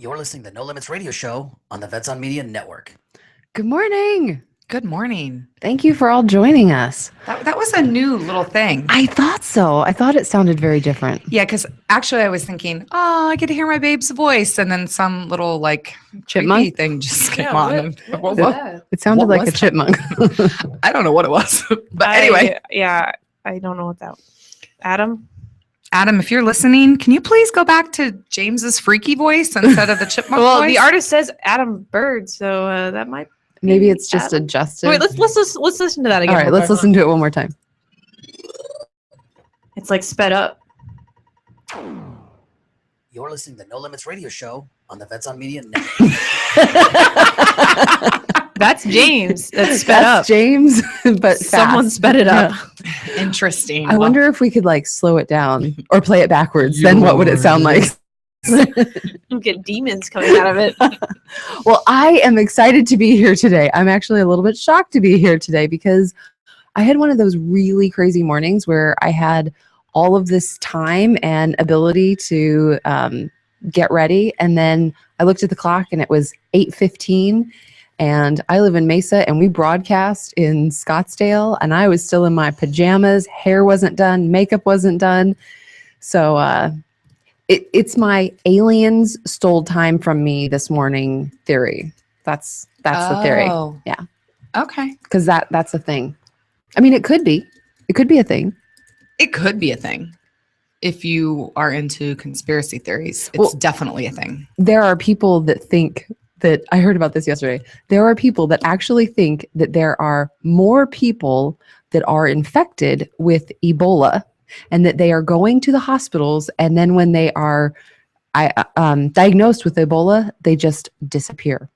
You're listening to No Limits Radio Show on the Vets on Media Network. Good morning. Good morning. Thank you for all joining us. That was a new little thing. I thought so. I thought it sounded very different. Yeah, because actually I was thinking, oh, I get to hear my babe's voice. And then some little like Chipmunk thing just came on. It sounded What like a was chipmunk. I don't know what it was. But anyway. I don't know what that Adam, if you're listening, can you please go back to James's freaky voice instead of the chipmunk Well, voice? the artist says Adam Bird, so that might Maybe it's just Adam? adjusted. Wait, let's listen to that again. All right, let's listen to it one more time. It's like sped up. You're listening to No Limits Radio Show on the Vets on Media Network. That's James. That's sped That's up. James, but Someone fast. sped it up. Interesting. I wonder if we could like slow it down or play it backwards. Then what would it sound like? Get demons coming out of it. Well, I am excited to be here today. I'm actually a little bit shocked to be here today because I had one of those really crazy mornings where I had all of this time and ability to get ready. And then I looked at the clock and it was 8:15. And I live in Mesa and we broadcast in Scottsdale. And I was still in my pajamas. Hair wasn't done. Makeup wasn't done. So it's my aliens stole time from me this morning theory. That's the theory. Yeah. Okay. Because that's a thing. I mean, it could be. It could be a thing. It could be a thing. If you are into conspiracy theories, it's definitely a thing. There are people that think that, I heard about this yesterday. There are people that actually think that there are more people that are infected with Ebola and that they are going to the hospitals. And then when they are diagnosed with Ebola, they just disappear.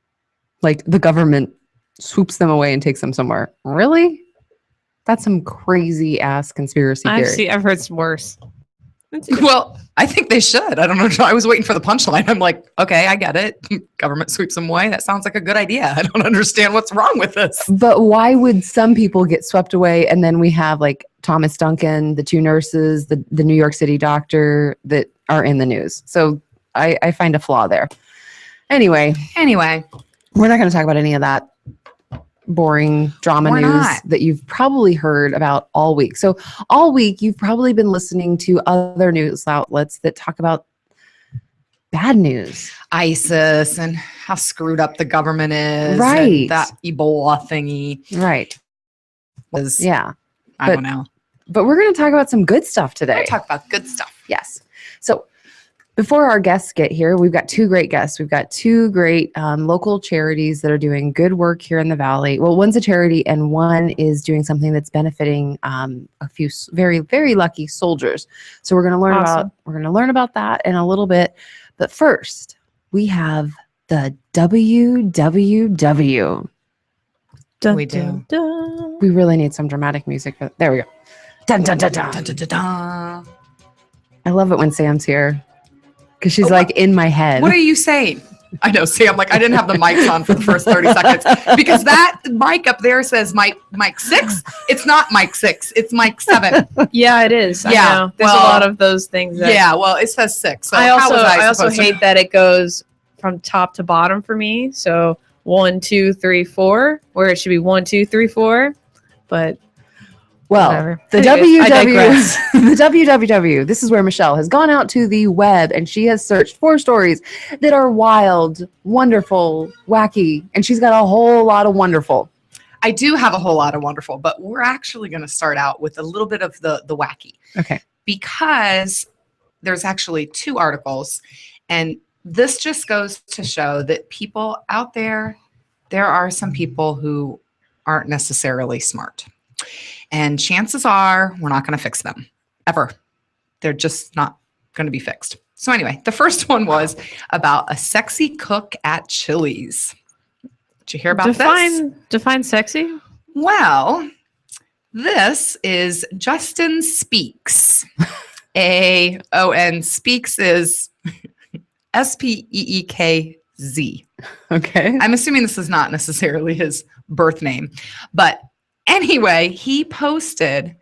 Like the government swoops them away and takes them somewhere. Really? That's some crazy ass conspiracy theory. I've heard some worse. Well, I think they should. I don't know. I was waiting for the punchline. I'm like, okay, I get it. Government sweeps them away. That sounds like a good idea. I don't understand what's wrong with this. But why would some people get swept away and then we have like Thomas Duncan, the two nurses, the New York City doctor that are in the news? So I find a flaw there. Anyway, we're not going to talk about any of that boring drama news that you've probably heard about all week. So all week you've probably been listening to other news outlets that talk about bad news. ISIS and how screwed up the government is. Right. That Ebola thingy. Right. Yeah. I don't know. But we're going to talk about some good stuff today. We'll talk about good stuff. Yes. So before our guests get here, we've got two great guests. We've got two great local charities that are doing good work here in the Valley. Well, one's a charity and one is doing something that's benefiting a few very, very lucky soldiers. So we're going to learn about that in a little bit. But first, we have the WWW. We do. We really need some dramatic music. There we go. Dun, dun, dun, dun. Dun, dun, dun, dun. I love it when Sam's here because she's like in my head. What are you saying? I know, Sam, like I didn't have the mics on for the first 30 seconds because that mic up there says mic 6. It's not mic 6. It's mic 7. Yeah, it is. Yeah, I know. There's a lot of those things. Yeah, well, it says 6. So I also supposed to- hate that it goes from top to bottom for me. So 1, 2, 3, 4, where it should be 1, 2, 3, 4. But well, whatever. the Anyways, I digress. the WWW, this is where Michelle has gone out to the web and she has searched for stories that are wild, wonderful, wacky, and she's got a whole lot of wonderful. I do have a whole lot of wonderful, but we're actually going to start out with a little bit of the wacky. Okay. Because there's actually 2 articles, and this just goes to show that people out there are some people who aren't necessarily smart. And chances are we're not going to fix them ever. They're just not going to be fixed. So anyway, the first one was about a sexy cook at Chili's. Did you hear about this? Define sexy? Well, this is Justin Speaks. Speaks is Speekz. Okay. I'm assuming this is not necessarily his birth name, but anyway, he posted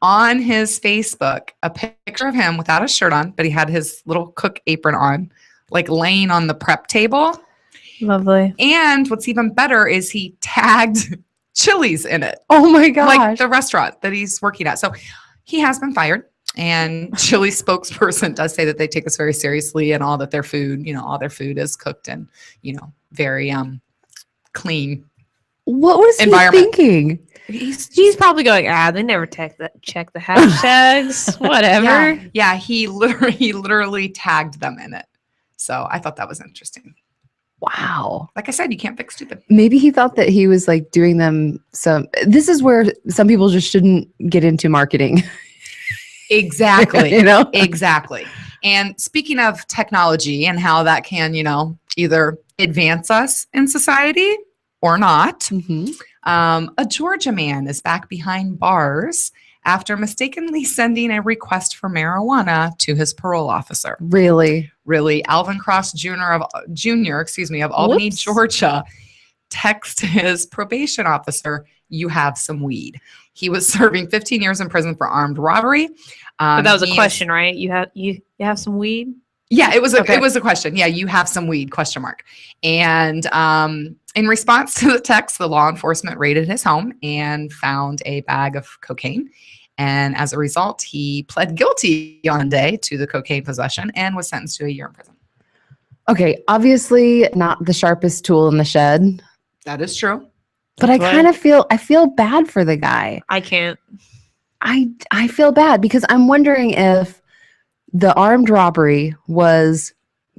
on his Facebook a picture of him without a shirt on, but he had his little cook apron on, like laying on the prep table. Lovely. And what's even better is he tagged Chili's in it, Oh my gosh. like the restaurant that he's working at. So he has been fired. And Chili's spokesperson does say that they take us very seriously, and all that their food, all their food is cooked in, very clean. What was he environment. thinking? He's probably going, they never check the hashtags. Whatever. Yeah, he literally tagged them in it. So I thought that was interesting. Wow. Like I said, you can't fix stupid. Maybe he thought that he was like doing them this is where some people just shouldn't get into marketing. Exactly. Exactly. And speaking of technology and how that can, either advance us in society or not, Mm-hmm. a Georgia man is back behind bars after mistakenly sending a request for marijuana to his parole officer. Really? Alvin Cross Jr. of Albany, Whoops. Georgia, text his probation officer, "You have some weed." He was serving 15 years in prison for armed robbery. But that was a question, right? You have some weed? Yeah, it was Okay. a question. Yeah, "You have some weed?" ? And in response to the text, the law enforcement raided his home and found a bag of cocaine. And as a result, he pled guilty on Monday to the cocaine possession and was sentenced to a year in prison. Okay, obviously not the sharpest tool in the shed, That is true. but I feel bad for the guy. I can't. I feel bad because I'm wondering if the armed robbery was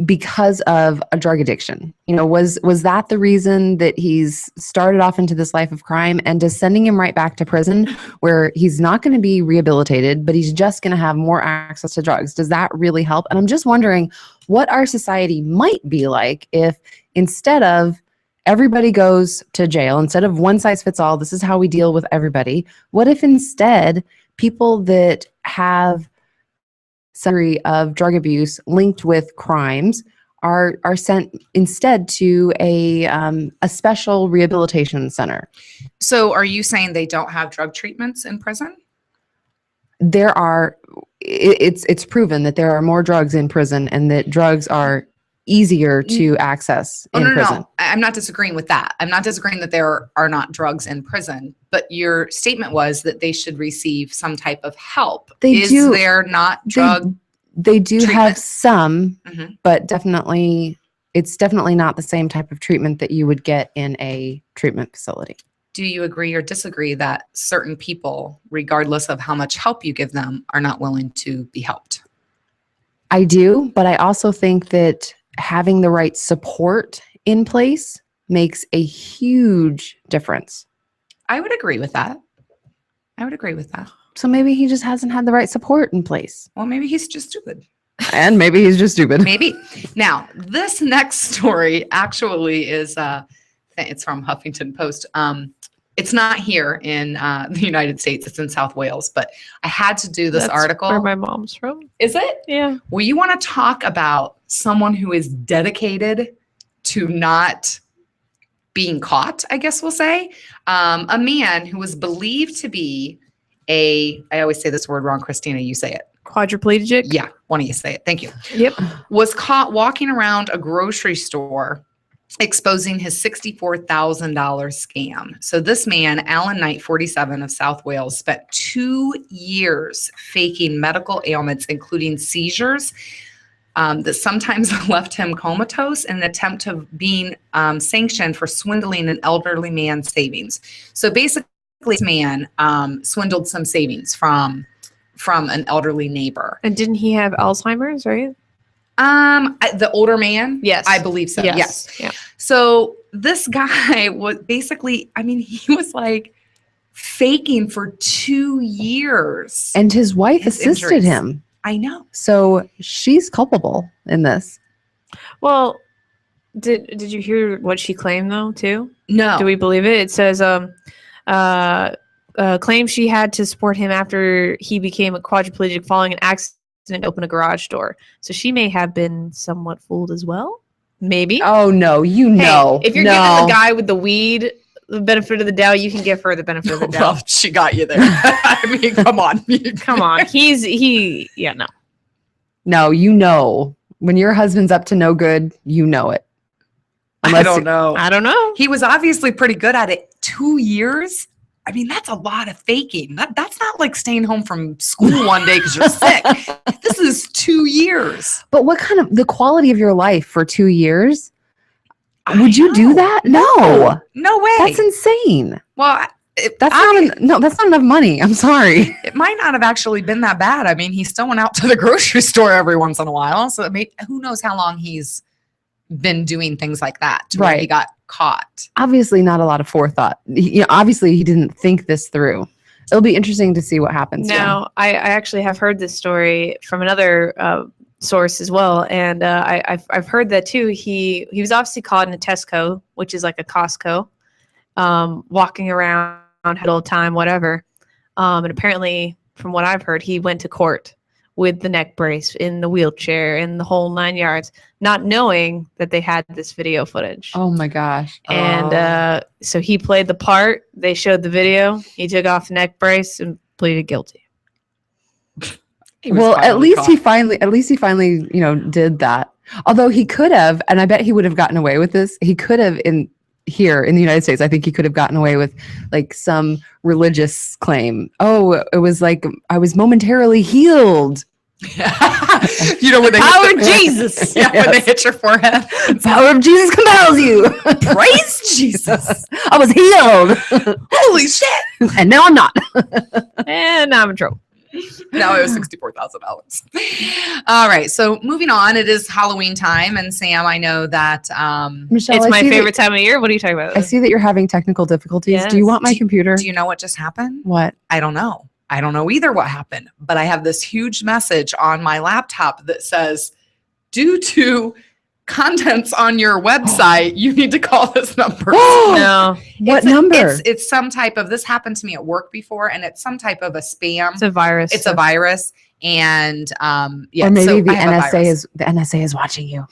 because of a drug addiction. Was that the reason that he's started off into this life of crime, and does sending him right back to prison where he's not going to be rehabilitated, but he's just going to have more access to drugs? Does that really help? And I'm just wondering what our society might be like if instead of everybody goes to jail, instead of one size fits all, this is how we deal with everybody. What if instead people that have summary of drug abuse linked with crimes are sent instead to a special rehabilitation center? So are you saying they don't have drug treatments in prison? There are. It's proven that there are more drugs in prison, and that drugs are easier to access in prison. No. I'm not disagreeing with that. I'm not disagreeing that there are not drugs in prison, but your statement was that they should receive some type of help. Is there not drug? They do treatment? have some, Mhm. but it's definitely not the same type of treatment that you would get in a treatment facility. Do you agree or disagree that certain people, regardless of how much help you give them, are not willing to be helped? I do, but I also think that having the right support in place makes a huge difference. I would agree with that. So maybe he just hasn't had the right support in place. Well, maybe he's just stupid. And maybe he's just stupid. Maybe. Now, this next story actually is, it's from Huffington Post. It's not here in the United States. It's in South Wales, but I had to do this That's article. where my mom's from. Is it? Yeah. Well, you want to talk about someone who is dedicated to not being caught, I guess we'll say. A man who was believed to be I always say this word wrong, Christina, you say it. Quadriplegic? Yeah, why don't you say it? Thank you. Yep. Was caught walking around a grocery store exposing his $64,000 scam. So this man, Alan Knight, 47 of South Wales, spent 2 years faking medical ailments, including seizures, that sometimes left him comatose in an attempt of being sanctioned for swindling an elderly man's savings. So basically, this man swindled some savings from an elderly neighbor. And didn't he have Alzheimer's, right? The older man? Yes. I believe so. Yes. Yeah. So this guy was basically, he was like faking for 2 years. And his wife His assisted injuries. him. I know. So she's culpable in this. Well, did you hear what she claimed though too? No. Do we believe it? It says claims she had to support him after he became a quadriplegic following an accident to open a garage door. So she may have been somewhat fooled as well. Maybe. Oh no, Hey, if you're giving the guy with the weed the benefit of the doubt, you can give her the benefit of the doubt. Well, she got you there. Come on. Come on. No. No, When your husband's up to no good, you know it. I don't know. I don't know. He was obviously pretty good at it. 2 years? I mean, that's a lot of faking. That's not like staying home from school one day because you're sick. This is 2 years. But what kind of the quality of your life for 2 years? Would you do that? No. No way. That's insane. Well, That's not enough money. I'm sorry. it might not have actually been that bad. I mean, he still went out to the grocery store every once in a while. So who knows how long he's been doing things like that to where he got caught. Obviously not a lot of forethought. Obviously he didn't think this through. It'll be interesting to see what happens. Now, I actually have heard this story from another source as well, and I've heard that too. He was obviously caught in a Tesco, which is like a Costco, walking around, had old time, whatever. And apparently, from what I've heard, he went to court with the neck brace, in the wheelchair, in the whole 9 yards, not knowing that they had this video footage. Oh my gosh. And so he played the part. They showed the video. He took off the neck brace and pleaded guilty. Well, at least he finally, did that. Although he could have, and I bet he would have gotten away with this. He could have here in the United States, I think he could have gotten away with like some religious claim. Oh, it was like I was momentarily healed. When they Power of Jesus. Yeah, when they hit your forehead. Power of Jesus compels you. Praise Jesus. I was healed. Holy shit. And now I'm not. And now I'm in trouble. Now it was $64,000. All right. So moving on, it is Halloween time. And Sam, I know that Michelle, it's my favorite time of year. What are you talking about? I see that you're having technical difficulties. Yes. Do you want my computer? do you know what just happened? What? I don't know. I don't know either what happened, but I have this huge message on my laptop that says, due to contents on your website, you need to call this number. No. What number? It's some type of, this happened to me at work before, and it's some type of a spam. It's a virus. It's a virus. And yeah. Or maybe so the I have a virus. the NSA is watching you.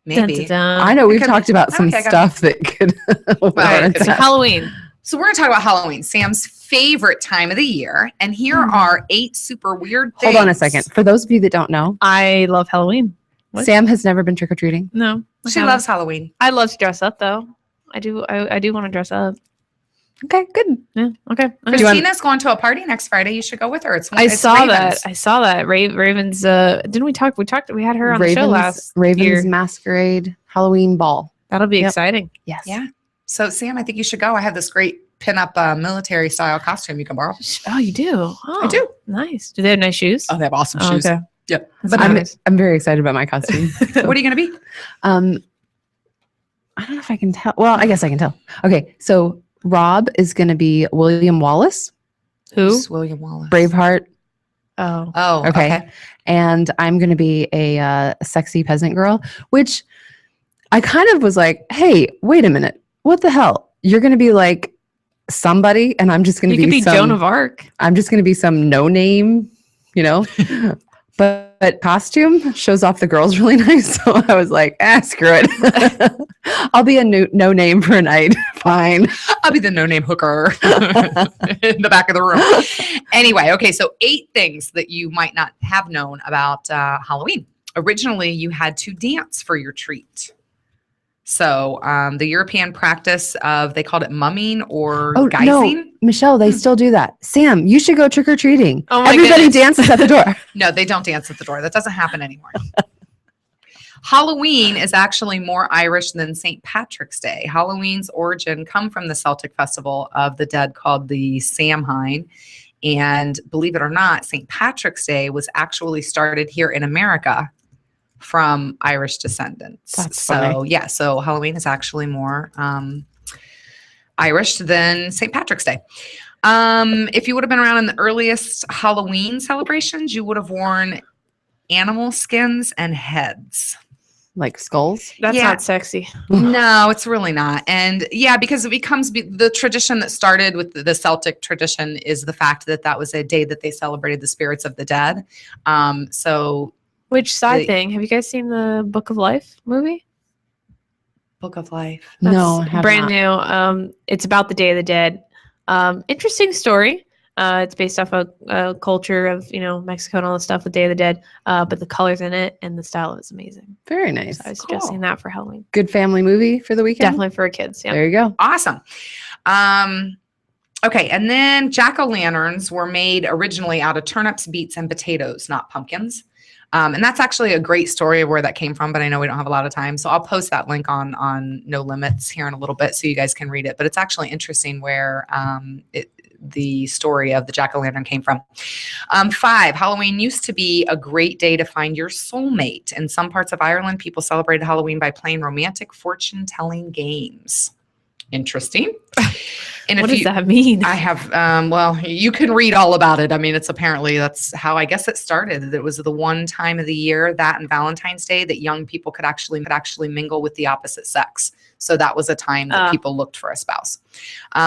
Maybe. Dun, dun, dun. I know we've could talked be. about some Okay, got stuff that could. Well, Right. it could So be. Halloween. So we're going to talk about Halloween, Sam's favorite time of the year. And here are 8 super weird things. Hold on a second. For those of you that don't know, I love Halloween. What? Sam has never been trick or treating. No. I She haven't. loves Halloween. I love to dress up though. I do want to dress up. Okay, good. Yeah. Okay. Christina's going to a party next Friday. You should go with her. It's I it's saw Ravens. that. I saw that. Ravens. Didn't we talk? We had her on the show last Ravens year. Masquerade Halloween Ball. That'll be Yep. exciting. Yes. Yeah. So Sam, I think you should go. I have this great pin-up military style costume you can borrow. Oh, you do? Oh, I do. Nice. Do they have nice shoes? Oh, they have awesome Oh, shoes. okay. Yep. But I'm very excited about my costume. What are you going to be? I don't know if I can tell. Well, I guess I can tell. Okay, so Rob is going to be William Wallace, Who? Who's William Wallace. Braveheart, Oh. Oh, Okay. okay. and I'm going to be a sexy peasant girl, which I kind of was like, hey, wait a minute. What the hell? You're going to be like somebody, and I'm just going to You could be some, Joan of Arc. I'm just going to be some no name, but costume shows off the girls really nice. So I was like, screw it. I'll be a no name for a night. Fine. I'll be the no-name hooker in the back of the room. Anyway, okay, so 8 things that you might not have known about Halloween. Originally, you had to dance for your treat. So the European practice of, they called it mumming or guising. No, Michelle, they still do that. Sam, you should go trick or treating. Oh my Everybody goodness. dances at the door. No, they don't dance at the door. That doesn't happen anymore. Halloween is actually more Irish than St. Patrick's Day. Halloween's origin come from the Celtic festival of the dead called the Samhain. And believe it or not, St. Patrick's Day was actually started here in America from Irish descendants. That's so funny. yeah, so Halloween is actually more Irish than St. Patrick's Day. If you would have been around in the earliest Halloween celebrations, you would have worn animal skins and heads. Like skulls. That's Yeah. not sexy. No, it's really not. And yeah, because it becomes the tradition that started with the Celtic tradition is the fact that that was a day that they celebrated the spirits of the dead. So Which side The- thing? Have you guys seen the Book of Life movie? Book of Life. No, I That's have brand not. new. It's about the Day of the Dead. Interesting story. It's based off a culture of, Mexico and all the stuff with Day of the Dead. But the colors in it and the style is amazing. Very nice. So I was suggesting that for Halloween. Good family movie for the weekend. Definitely for kids. Yeah. There you go. Awesome. Okay, and then jack-o'-lanterns were made originally out of turnips, beets, and potatoes, not pumpkins. And that's actually a great story of where that came from, but I know we don't have a lot of time. So I'll post that link on No Limits here in a little bit so you guys can read it. But it's actually interesting where the story of the jack-o'-lantern came from. 5, Halloween used to be a great day to find your soulmate. In some parts of Ireland, people celebrated Halloween by playing romantic fortune-telling games. Interesting. And what does that mean? I have, well, you can read all about it. I mean, it's apparently that's how I guess it started. It was the one time of the year, that and Valentine's Day, that young people could actually mingle with the opposite sex. So that was a time that people looked for a spouse.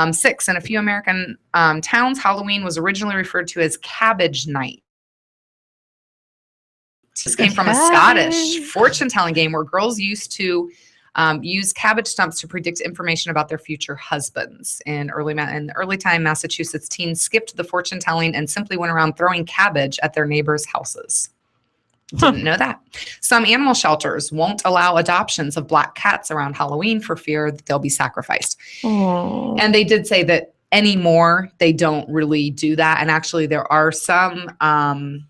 6, in a few American towns, Halloween was originally referred to as Cabbage Night. This came from a Scottish fortune-telling game where girls used to use cabbage stumps to predict information about their future husbands. In early time, Massachusetts teens skipped the fortune telling and simply went around throwing cabbage at their neighbors' houses. Didn't know that. Some animal shelters won't allow adoptions of black cats around Halloween for fear that they'll be sacrificed. Aww. And they did say that anymore, they don't really do that. And actually, there are some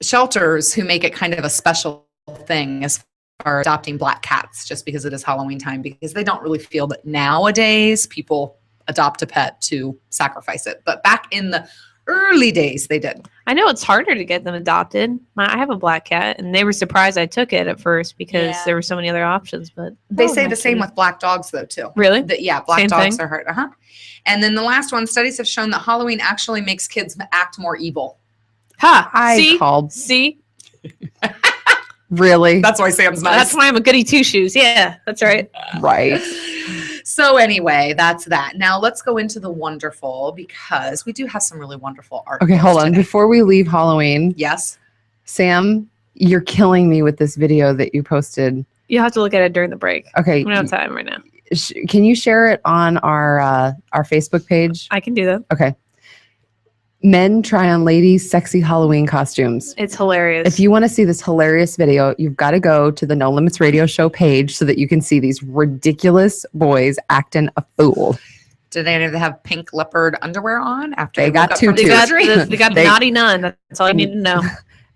shelters who make it kind of a special thing as are adopting black cats just because it is Halloween time, because they don't really feel that nowadays people adopt a pet to sacrifice it. But back in the early days, they did. I know it's harder to get them adopted. I have a black cat, and they were surprised I took it at first because there were so many other options. But they say the same with black dogs, though, too. Really? Black Same dogs thing? are hard. And then the last one, studies have shown that Halloween actually makes kids act more evil. See? Really? That's why Sam's nice. That's why I'm a goody two shoes. Yeah, that's right. Right. So anyway, that's that. Now let's go into the wonderful, because we do have some really wonderful art. Okay, hold on. Before we leave Halloween, Yes. Sam, you're killing me with this video that you posted. You'll have to look at it during the break. Okay. We don't have time right now. Can you share it on our Facebook page? I can do that. Okay. Men try on ladies' sexy Halloween costumes. It's hilarious. If you want to see this hilarious video, you've got to go to the No Limits Radio Show page so that you can see these ridiculous boys acting a fool. Did any of them have pink leopard underwear on after They got woke up from tutus. surgery? They got the naughty nun. That's all you need to know.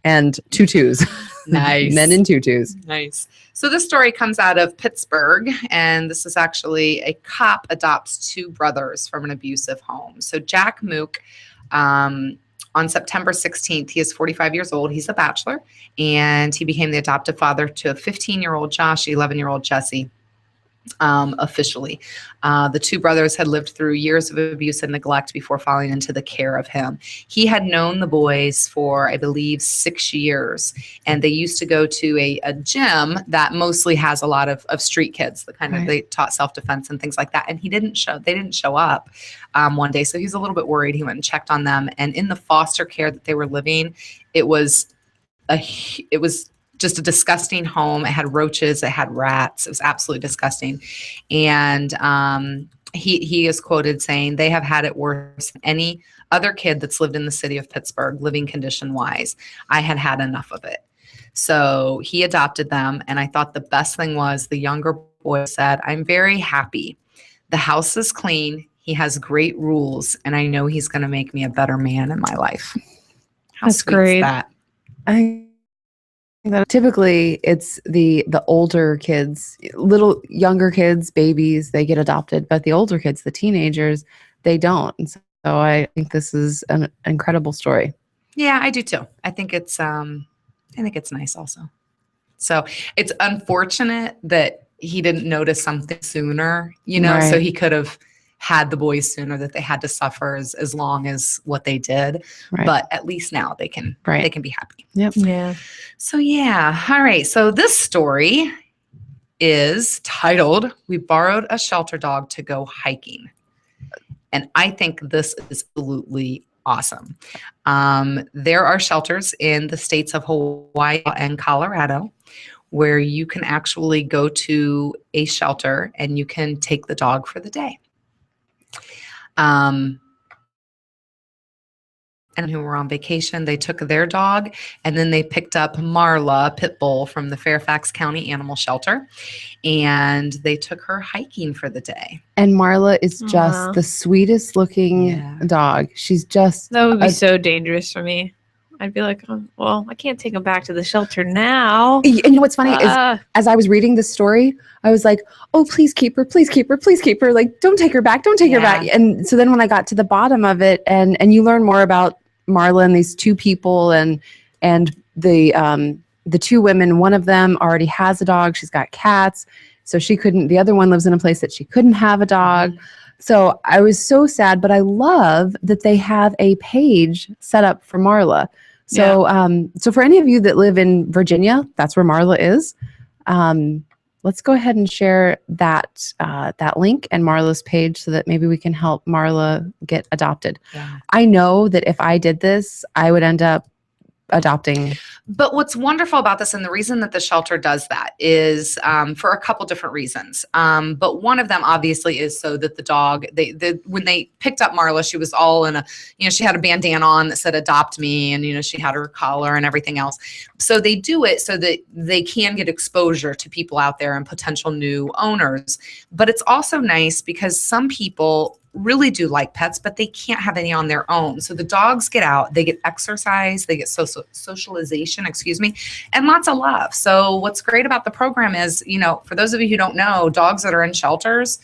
And tutus. Nice. Men in tutus. Nice. So this story comes out of Pittsburgh, and this is actually a cop adopts 2 brothers from an abusive home. So Jack Mook, on September 16th, he is 45 years old. He's a bachelor, and he became the adoptive father to a 15-year-old Josh, 11-year-old Jesse. Officially, the 2 brothers had lived through years of abuse and neglect before falling into the care of him. He had known the boys for, I believe, 6 years, and they used to go to a gym that mostly has a lot of street kids. The kind of they taught self-defense and things like that. And they didn't show up one day, so he was a little bit worried. He went and checked on them, and in the foster care that they were living, it was just a disgusting home. It had roaches. It had rats. It was absolutely disgusting. And he is quoted saying, "They have had it worse than any other kid that's lived in the city of Pittsburgh, living condition wise. I had had enough of it." So he adopted them. And I thought the best thing was the younger boy said, "I'm very happy. The house is clean. He has great rules. And I know he's going to make me a better man in my life." How That's sweet is great. that? Typically, it's the older kids, little younger kids, babies, they get adopted, but the older kids, the teenagers, they don't. And so I think this is an incredible story. Yeah, I do too. I think it's nice also. So it's unfortunate that he didn't notice something sooner, Right. so he could have had the boys sooner, that they had to suffer as long as what they did. Right. But at least now they can be happy. Yep. Yeah. So yeah. All right. So this story is titled, "We Borrowed a Shelter Dog to Go Hiking." And I think this is absolutely awesome. There are shelters in the states of Hawaii and Colorado where you can actually go to a shelter and you can take the dog for the day. and who were on vacation. They took their dog, and then they picked up Marla, pit bull, from the Fairfax County Animal Shelter, and they took her hiking for the day. And Marla is just Aw. the sweetest looking Yeah. dog. She's just That would be a- so dangerous for me. I'd be like, oh, well, I can't take him back to the shelter now. And you know what's funny is Ah. as I was reading this story, I was like, oh, please keep her, please keep her, please keep her. Like, don't take her back, don't take her Yeah. back. And so then when I got to the bottom of it, and you learn more about Marla and these two people and the two women, one of them already has a dog. She's got cats. So she couldn't, the other one lives in a place that she couldn't have a dog. So I was so sad, but I love that they have a page set up for Marla. So, so for any of you that live in Virginia, that's where Marla is. Let's go ahead and share that that link and Marla's page so that maybe we can help Marla get adopted. Yeah. I know that if I did this, I would end up adopting. But what's wonderful about this, and the reason that the shelter does that is for a couple different reasons. But one of them obviously is so that the dog, when they picked up Marla, she was all in a, she had a bandana on that said "Adopt Me," and she had her collar and everything else. So they do it so that they can get exposure to people out there and potential new owners. But it's also nice because some people really do like pets, but they can't have any on their own. So the dogs get out, they get exercise, they get socialization, and lots of love. So what's great about the program is, for those of you who don't know, dogs that are in shelters,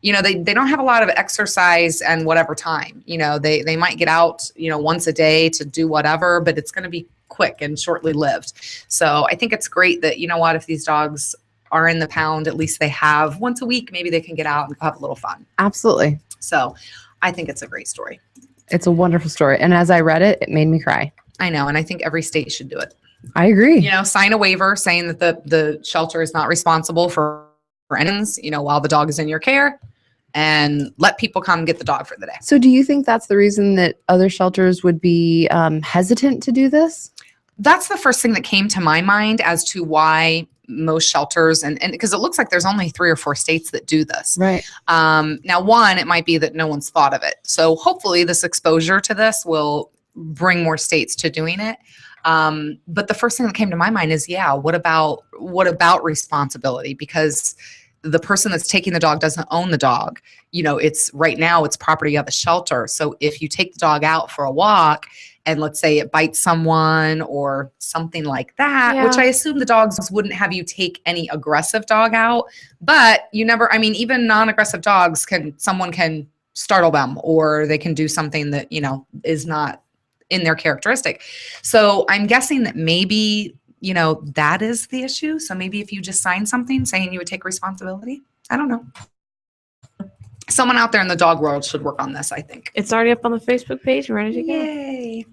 they don't have a lot of exercise and whatever time. They might get out, once a day to do whatever, but it's going to be quick and shortly lived. So I think it's great that, if these dogs are in the pound, at least they have once a week, maybe they can get out and have a little fun. Absolutely. So I think it's a great story. It's a wonderful story. And as I read it, it made me cry. I know. And I think every state should do it. I agree. Sign a waiver saying that the shelter is not responsible for animals, while the dog is in your care, and let people come get the dog for the day. So do you think that's the reason that other shelters would be hesitant to do this? That's the first thing that came to my mind as to why most shelters, and because it looks like there's only 3 or 4 states that do this. Right. Now, one, it might be that no one's thought of it. So hopefully this exposure to this will bring more states to doing it. But the first thing that came to my mind is, what about responsibility? Because the person that's taking the dog doesn't own the dog. It's right now it's property of a shelter. So if you take the dog out for a walk and let's say it bites someone or something like that, which I assume the dogs wouldn't have you take any aggressive dog out, but even non-aggressive dogs someone can startle them, or they can do something that, is not in their characteristic. So I'm guessing that maybe, that is the issue. So maybe if you just sign something saying you would take responsibility, I don't know. Someone out there in the dog world should work on this, I think. It's already up on the Facebook page. Ready to go. Yay.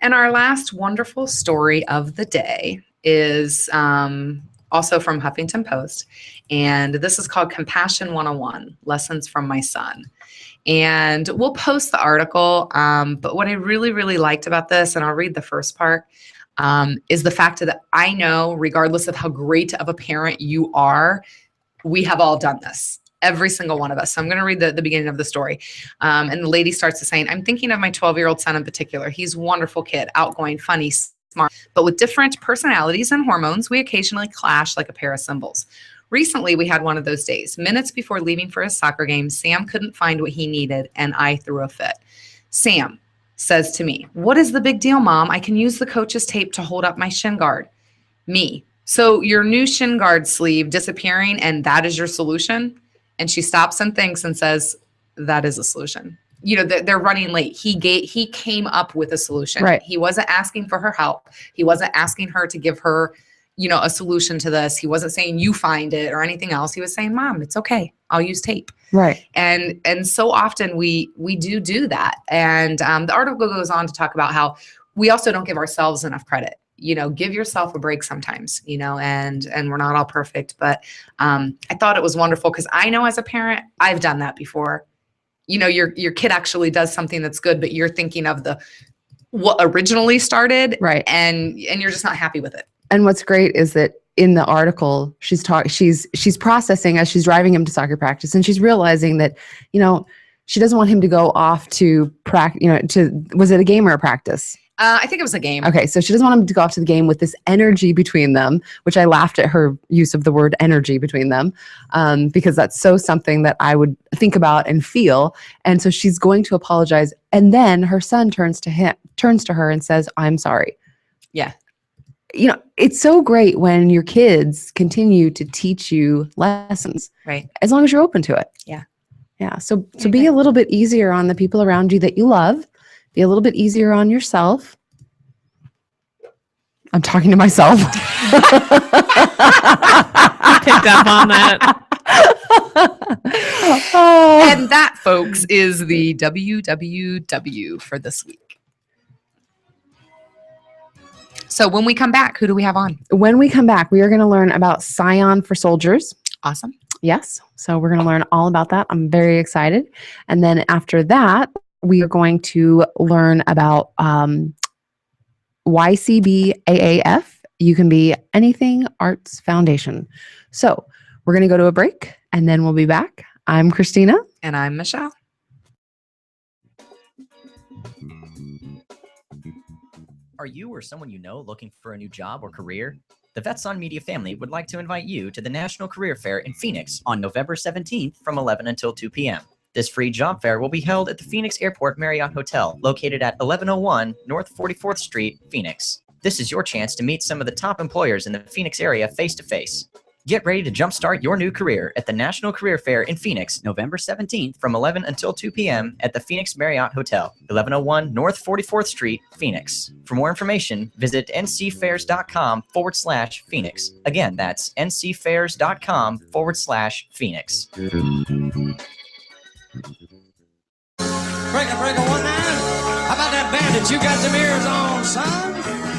And our last wonderful story of the day is also from Huffington Post. And this is called Compassion 101, Lessons from My Son. And we'll post the article. But what I really, really liked about this, and I'll read the first part, is the fact that I know, regardless of how great of a parent you are, we have all done this. Every single one of us. So I'm going to read the beginning of the story. And the lady starts to saying, I'm thinking of my 12-year-old son in particular. He's a wonderful kid, outgoing, funny, smart, but with different personalities and hormones, we occasionally clash like a pair of cymbals. Recently, we had one of those days. Minutes before leaving for his soccer game, Sam couldn't find what he needed, and I threw a fit. Sam says to me, what is the big deal, Mom? I can use the coach's tape to hold up my shin guard. Me, so your new shin guard sleeve disappearing, and that is your solution? And she stops and thinks and says, that is a solution. They're running late. He came up with a solution. Right. He wasn't asking for her help. He wasn't asking her to give her, a solution to this. He wasn't saying you find it or anything else. He was saying, Mom, it's okay. I'll use tape. Right. And so often we do that. And the article goes on to talk about how we also don't give ourselves enough credit. Give yourself a break sometimes, and we're not all perfect, but I thought it was wonderful because I know as a parent, I've done that before. Your kid actually does something that's good, but you're thinking of what originally started, Right. And you're just not happy with it. And what's great is that in the article, she's processing as she's driving him to soccer practice, and she's realizing that, she doesn't want him to go off to practice, was it a game or a practice? I think it was a game. Okay, so she doesn't want him to go off to the game with this energy between them, which I laughed at her use of the word energy between them, because that's so something that I would think about and feel. And so she's going to apologize, and then her son turns to her and says, "I'm sorry." Yeah. It's so great when your kids continue to teach you lessons, Right. as long as you're open to it. Yeah. Yeah. So be a little bit easier on the people around you that you love. Be a little bit easier on yourself. I'm talking to myself. Picked up on that. And that, folks, is the WWW for this week. So when we come back, who do we have on? When we come back, we are going to learn about Scion for soldiers. Awesome. Yes. So we're going to learn all about that. I'm very excited. And then after that, we are going to learn about YCBAAF. You can be anything Arts Foundation. So we're going to go to a break and then we'll be back. I'm Christina. And I'm Michelle. Are you or someone you know looking for a new job or career? The Vets on Media family would like to invite you to the National Career Fair in Phoenix on November 17th from 11 until 2 p.m. This free job fair will be held at the Phoenix Airport Marriott Hotel, located at 1101 North 44th Street, Phoenix. This is your chance to meet some of the top employers in the Phoenix area face-to-face. Get ready to jumpstart your new career at the National Career Fair in Phoenix, November 17th from 11 until 2 p.m. at the Phoenix Marriott Hotel, 1101 North 44th Street, Phoenix. For more information, visit ncfairs.com/Phoenix. Again, that's ncfairs.com/Phoenix. Breaker, what now? How about that bandit? You got them ears on, son?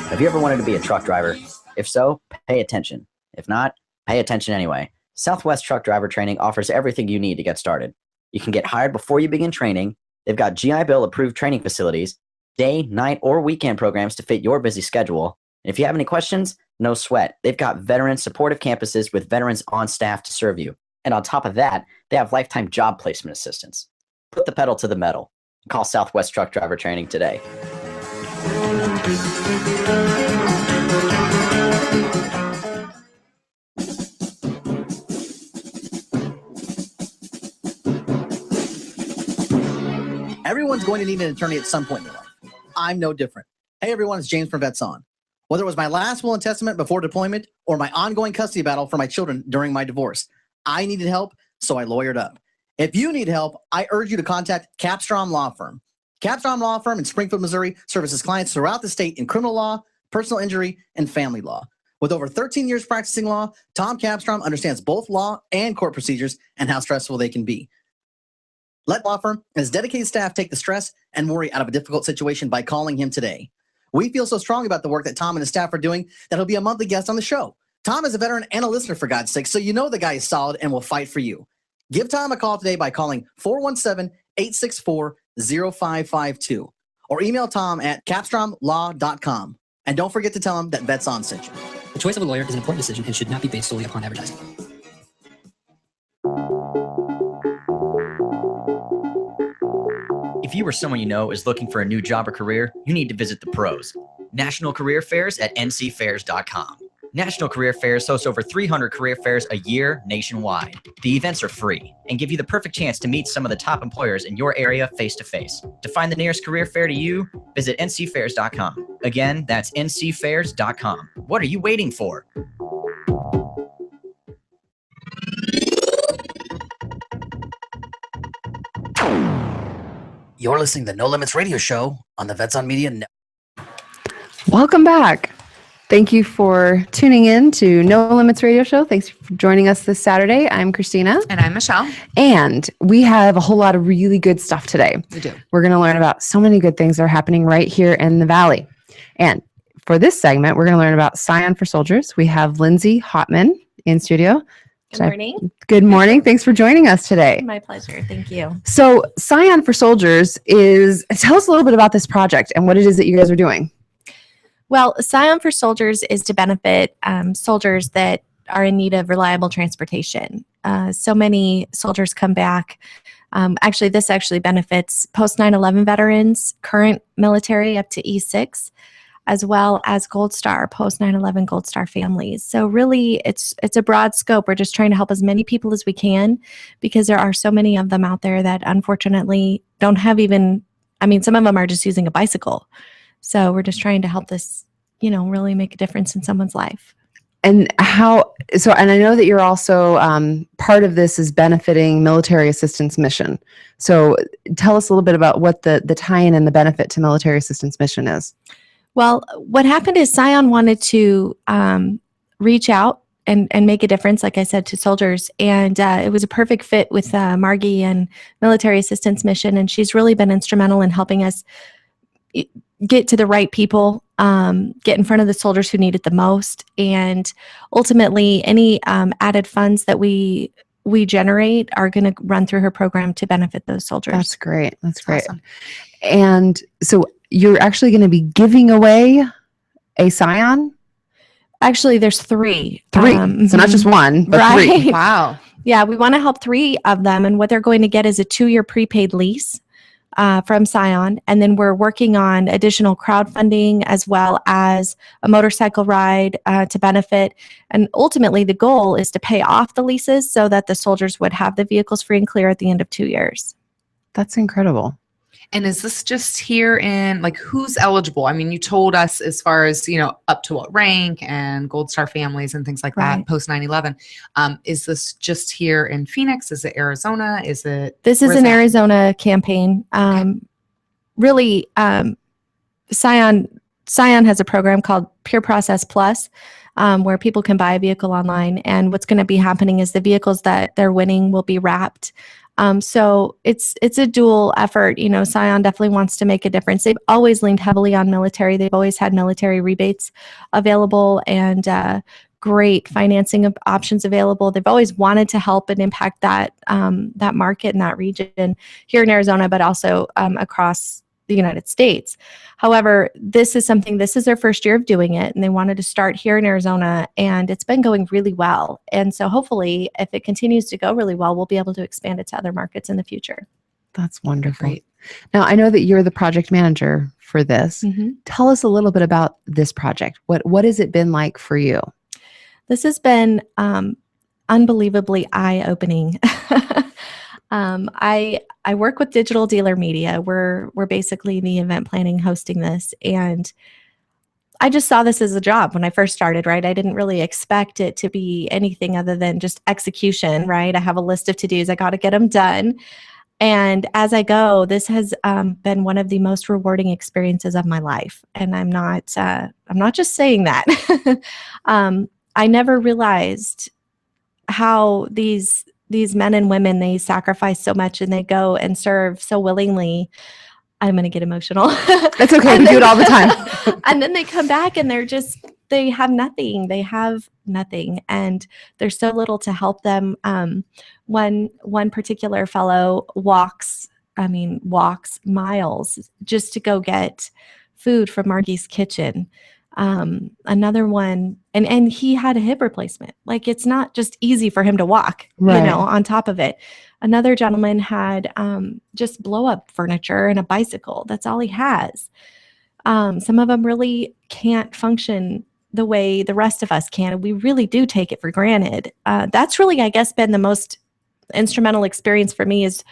Have you ever wanted to be a truck driver? If so, pay attention. If not, pay attention anyway. Southwest Truck Driver Training offers everything you need to get started. You can get hired before you begin training. They've got GI Bill approved training facilities, day, night, or weekend programs to fit your busy schedule. And if you have any questions, no sweat. They've got veteran supportive campuses with veterans on staff to serve you. And on top of that, they have lifetime job placement assistance. Put the pedal to the metal. Call Southwest Truck Driver Training today. Everyone's going to need an attorney at some point in their life. I'm no different. Hey everyone, it's James from Vets On. Whether it was my last will and testament before deployment or my ongoing custody battle for my children during my divorce, I needed help, so I lawyered up. If you need help, I urge you to contact Capstrom Law Firm. Capstrom Law Firm in Springfield, Missouri services clients throughout the state in criminal law, personal injury, and family law. With over 13 years practicing law, Tom Capstrom understands both law and court procedures and how stressful they can be. Let Law Firm and his dedicated staff take the stress and worry out of a difficult situation by calling him today. We feel so strong about the work that Tom and his staff are doing that he'll be a monthly guest on the show. Tom is a veteran and a listener, for God's sake, so you know the guy is solid and will fight for you. Give Tom a call today by calling 417-864-0552 or email Tom at capstromlaw.com. And don't forget to tell him that Vets On sent you. The choice of a lawyer is an important decision and should not be based solely upon advertising. If you or someone you know is looking for a new job or career, you need to visit the pros. National Career Fairs at ncfairs.com. National Career Fairs hosts over 300 career fairs a year nationwide. The events are free and give you the perfect chance to meet some of the top employers in your area face-to-face. To find the nearest career fair to you, visit ncfairs.com. Again, that's ncfairs.com. What are you waiting for? You're listening to the No Limits Radio Show on the Vets on Media Network. Welcome back. Thank you for tuning in to No Limits Radio Show. Thanks for joining us this Saturday. I'm Christina. And I'm Michelle. And we have a whole lot of really good stuff today. We do. We're going to learn about so many good things that are happening right here in the Valley. And for this segment, we're going to learn about Scion for Soldiers. We have Lindsey Hauptman in studio. Good morning. Good morning. Thanks for joining us today. My pleasure. Thank you. So Scion for Soldiers tell us a little bit about this project and what it is that you guys are doing. Well, Scion for Soldiers is to benefit soldiers that are in need of reliable transportation. So many soldiers come back Actually, this actually benefits post 9/11 veterans, current military up to E6, as well as Gold Star, post 9/11 Gold Star families. So really, it's a broad scope. We're just trying to help as many people as we can, because there are so many of them out there that unfortunately don't have even, I mean, some of them are just using a bicycle. So we're just trying to help this, really make a difference in someone's life. And and I know that you're also part of this is benefiting military assistance mission. So tell us a little bit about what the tie-in and the benefit to military assistance mission is. Well, what happened is Scion wanted to reach out and make a difference, like I said, to soldiers. And it was a perfect fit with Margie and Military Assistance Mission. And she's really been instrumental in helping us get to the right people, get in front of the soldiers who need it the most. And ultimately, any added funds that we generate are going to run through her program to benefit those soldiers. That's great. That's great. Awesome. And so you're actually going to be giving away a Scion? Actually, there's 3. So not just one, but right. 3. Wow. Yeah, we want to help 3 of them. And what they're going to get is a 2-year prepaid lease from Scion. And then we're working on additional crowdfunding as well as a motorcycle ride to benefit. And ultimately, the goal is to pay off the leases so that the soldiers would have the vehicles free and clear at the end of 2 years. That's incredible. And is this just here in, like, who's eligible? I mean, you told us as far as, up to what rank and Gold Star families and things like Right. that, post 9/11. Is this just here in Phoenix? Is it Arizona? Is it? This is where's an that? Arizona campaign. Really, Scion has a program called Peer Process Plus, where people can buy a vehicle online. And what's going to be happening is the vehicles that they're winning will be wrapped. So it's a dual effort. Scion definitely wants to make a difference. They've always leaned heavily on military. They've always had military rebates available and great financing options available. They've always wanted to help and impact that market in that region here in Arizona, but also across the United States. However, this is their first year of doing it, and they wanted to start here in Arizona, and it's been going really well. And so hopefully, if it continues to go really well, we'll be able to expand it to other markets in the future. That's wonderful. Great. Now, I know that you're the project manager for this. Mm-hmm. Tell us a little bit about this project. What has it been like for you? This has been unbelievably eye-opening. I work with Digital Dealer Media. We're basically the event planning hosting this, and I just saw this as a job when I first started, right? I didn't really expect it to be anything other than just execution, right? I have a list of to-dos. I got to get them done. And as I go, this has been one of the most rewarding experiences of my life. And I'm not just saying that. I never realized how these men and women, they sacrifice so much and they go and serve so willingly. I'm going to get emotional. That's okay. We do it all the time. And then they come back and they have nothing. They have nothing. And there's so little to help them. One particular fellow walks miles just to go get food from Margie's kitchen. Another one, and he had a hip replacement. Like, it's not just easy for him to walk, Right. on top of it. Another gentleman had just blow up furniture and a bicycle. That's all he has. Some of them really can't function the way the rest of us can. We really do take it for granted. That's really, I guess, been the most instrumental experience for me is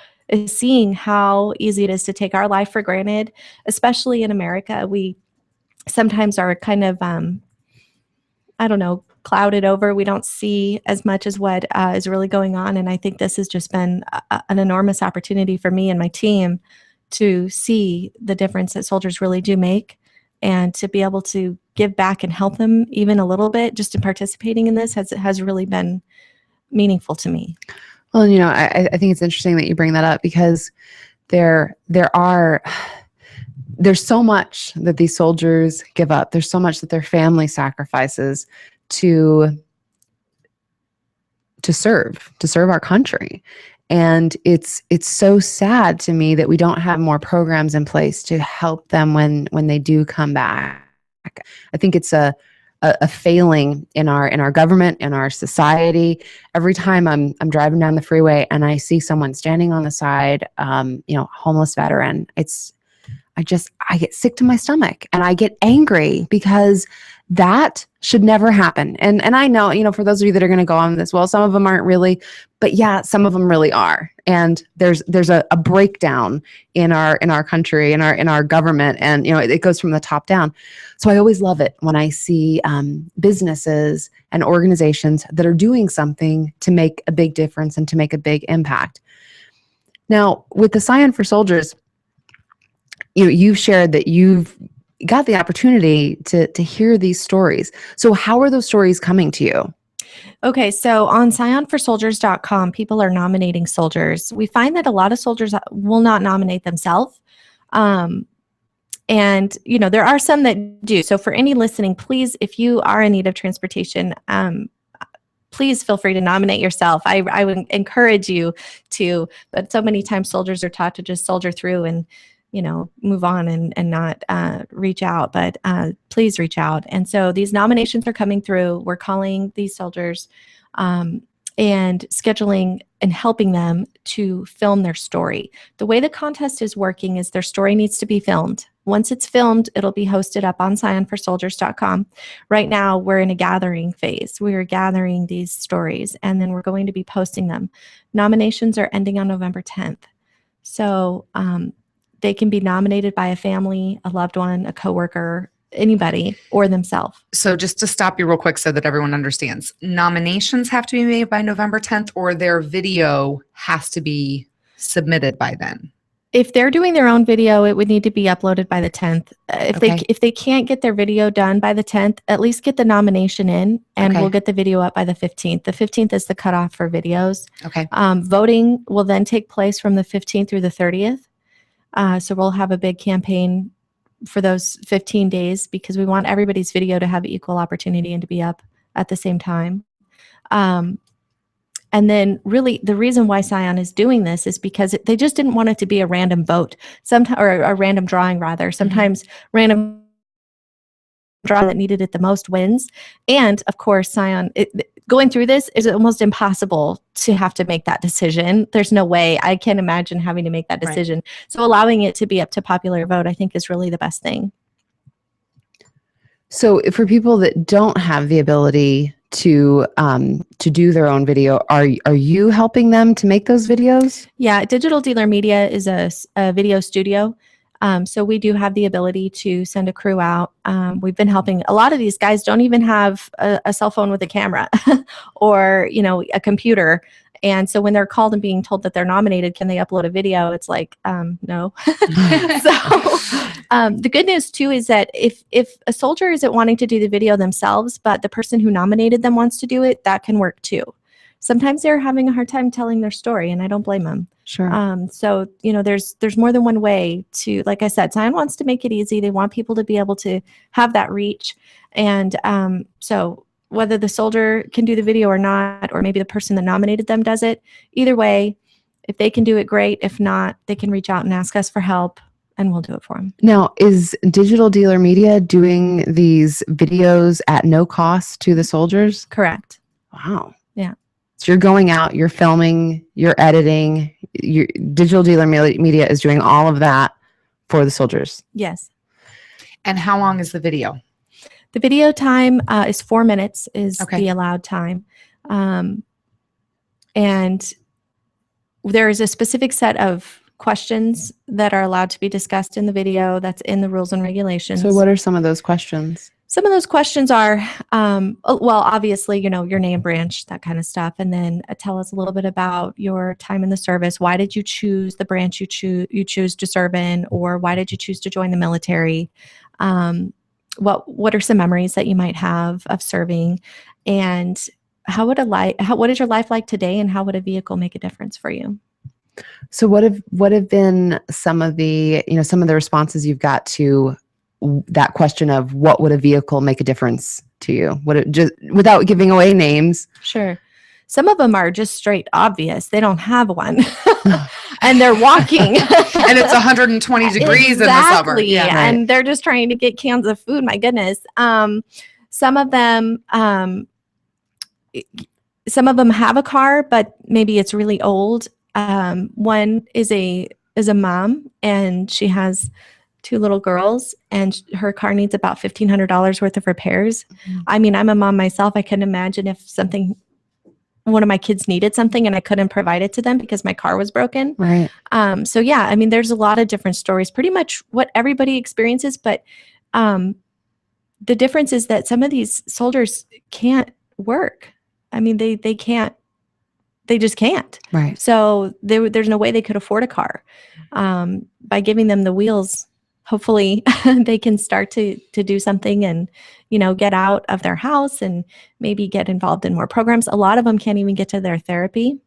seeing how easy it is to take our life for granted, especially in America. We sometimes are kind of, clouded over. We don't see as much as what is really going on. And I think this has just been an enormous opportunity for me and my team to see the difference that soldiers really do make, and to be able to give back and help them even a little bit just in participating in this has really been meaningful to me. Well, I think it's interesting that you bring that up, because there's so much that these soldiers give up. There's so much that their family sacrifices to serve our country. And it's so sad to me that we don't have more programs in place to help them when they do come back. I think it's a a failing in our government, in our society. Every time I'm driving down the freeway and I see someone standing on the side, homeless veteran, I get sick to my stomach and I get angry because that should never happen. And I know, for those of you that are going to go on this, well, some of them aren't really, but yeah, some of them really are. And there's a breakdown in our country, in our government, and it goes from the top down. So I always love it when I see businesses and organizations that are doing something to make a big difference and to make a big impact. Now, with the Scion for Soldiers, you've shared that you've got the opportunity to hear these stories. So how are those stories coming to you? Okay, so on ScionForSoldiers.com, people are nominating soldiers. We find that a lot of soldiers will not nominate themselves. And, there are some that do. So for any listening, please, if you are in need of transportation, please feel free to nominate yourself. I would encourage you to, but so many times soldiers are taught to just soldier through and move on and not reach out, but please reach out. And so these nominations are coming through. We're calling these soldiers and scheduling and helping them to film their story. The way the contest is working is their story needs to be filmed. Once it's filmed, it'll be hosted up on ScionForSoldiers.com. Right now, we're in a gathering phase. We are gathering these stories, and then we're going to be posting them. Nominations are ending on November 10th. So they can be nominated by a family, a loved one, a coworker, anybody, or themselves. So just to stop you real quick so that everyone understands, nominations have to be made by November 10th, or their video has to be submitted by then? If they're doing their own video, it would need to be uploaded by the 10th. If they can't get their video done by the 10th, at least get the nomination in, and we'll get the video up by the 15th. The 15th is the cutoff for videos. Okay. Voting will then take place from the 15th through the 30th. So we'll have a big campaign for those 15 days because we want everybody's video to have equal opportunity and to be up at the same time. And then really the reason why Scion is doing this is because they just didn't want it to be a random vote, or a random drawing rather. Sometimes random draw that needed it the most wins. And of course, Scion, going through this is almost impossible to have to make that decision. There's no way. I can't imagine having to make that decision. Right. So allowing it to be up to popular vote, I think, is really the best thing. So for people that don't have the ability to do their own video, are you helping them to make those videos? Yeah, Digital Dealer Media is a video studio. So we do have the ability to send a crew out. We've been helping. A lot of these guys don't even have a cell phone with a camera or, a computer. And so when they're called and being told that they're nominated, can they upload a video? It's like, no. So the good news too is that if a soldier isn't wanting to do the video themselves, but the person who nominated them wants to do it, that can work too. Sometimes they're having a hard time telling their story, and I don't blame them. Sure. So, there's more than one way to, like I said, Scion wants to make it easy. They want people to be able to have that reach. And so whether the soldier can do the video or not, or maybe the person that nominated them does it, either way, if they can do it, great. If not, they can reach out and ask us for help, and we'll do it for them. Now, is Digital Dealer Media doing these videos at no cost to the soldiers? Correct. Wow. Yeah. So you're going out, you're filming, you're editing, your Digital Dealer Media is doing all of that for the soldiers. Yes. And how long is the video? The video time is 4 minutes is the allowed time. And there is a specific set of questions that are allowed to be discussed in the video that's in the rules and regulations. So what are some of those questions? Some of those questions are, well, obviously, your name, branch, that kind of stuff. And then tell us a little bit about your time in the service. Why did you choose the branch you choose to serve in? Or why did you choose to join the military? What are some memories that you might have of serving? And what is your life like today? And how would a vehicle make a difference for you? So what have been some of the responses you've got to that question of what would a vehicle make a difference to you? Would it just, without giving away names? Sure. Some of them are just straight obvious. They don't have one and they're walking and it's 120 degrees in the summer. Yeah. And they're just trying to get cans of food. My goodness. Some of them have a car, but maybe it's really old. One is a mom, and she has 2 little girls, and her car needs about $1,500 worth of repairs. I mean, I'm a mom myself. I couldn't imagine if one of my kids needed something and I couldn't provide it to them because my car was broken. Right. So yeah, I mean, there's a lot of different stories, pretty much what everybody experiences, but the difference is that some of these soldiers can't work. I mean, they just can't. Right. So there's no way they could afford a car. By giving them the wheels, hopefully they can start to do something and, get out of their house and maybe get involved in more programs. A lot of them can't even get to their therapy.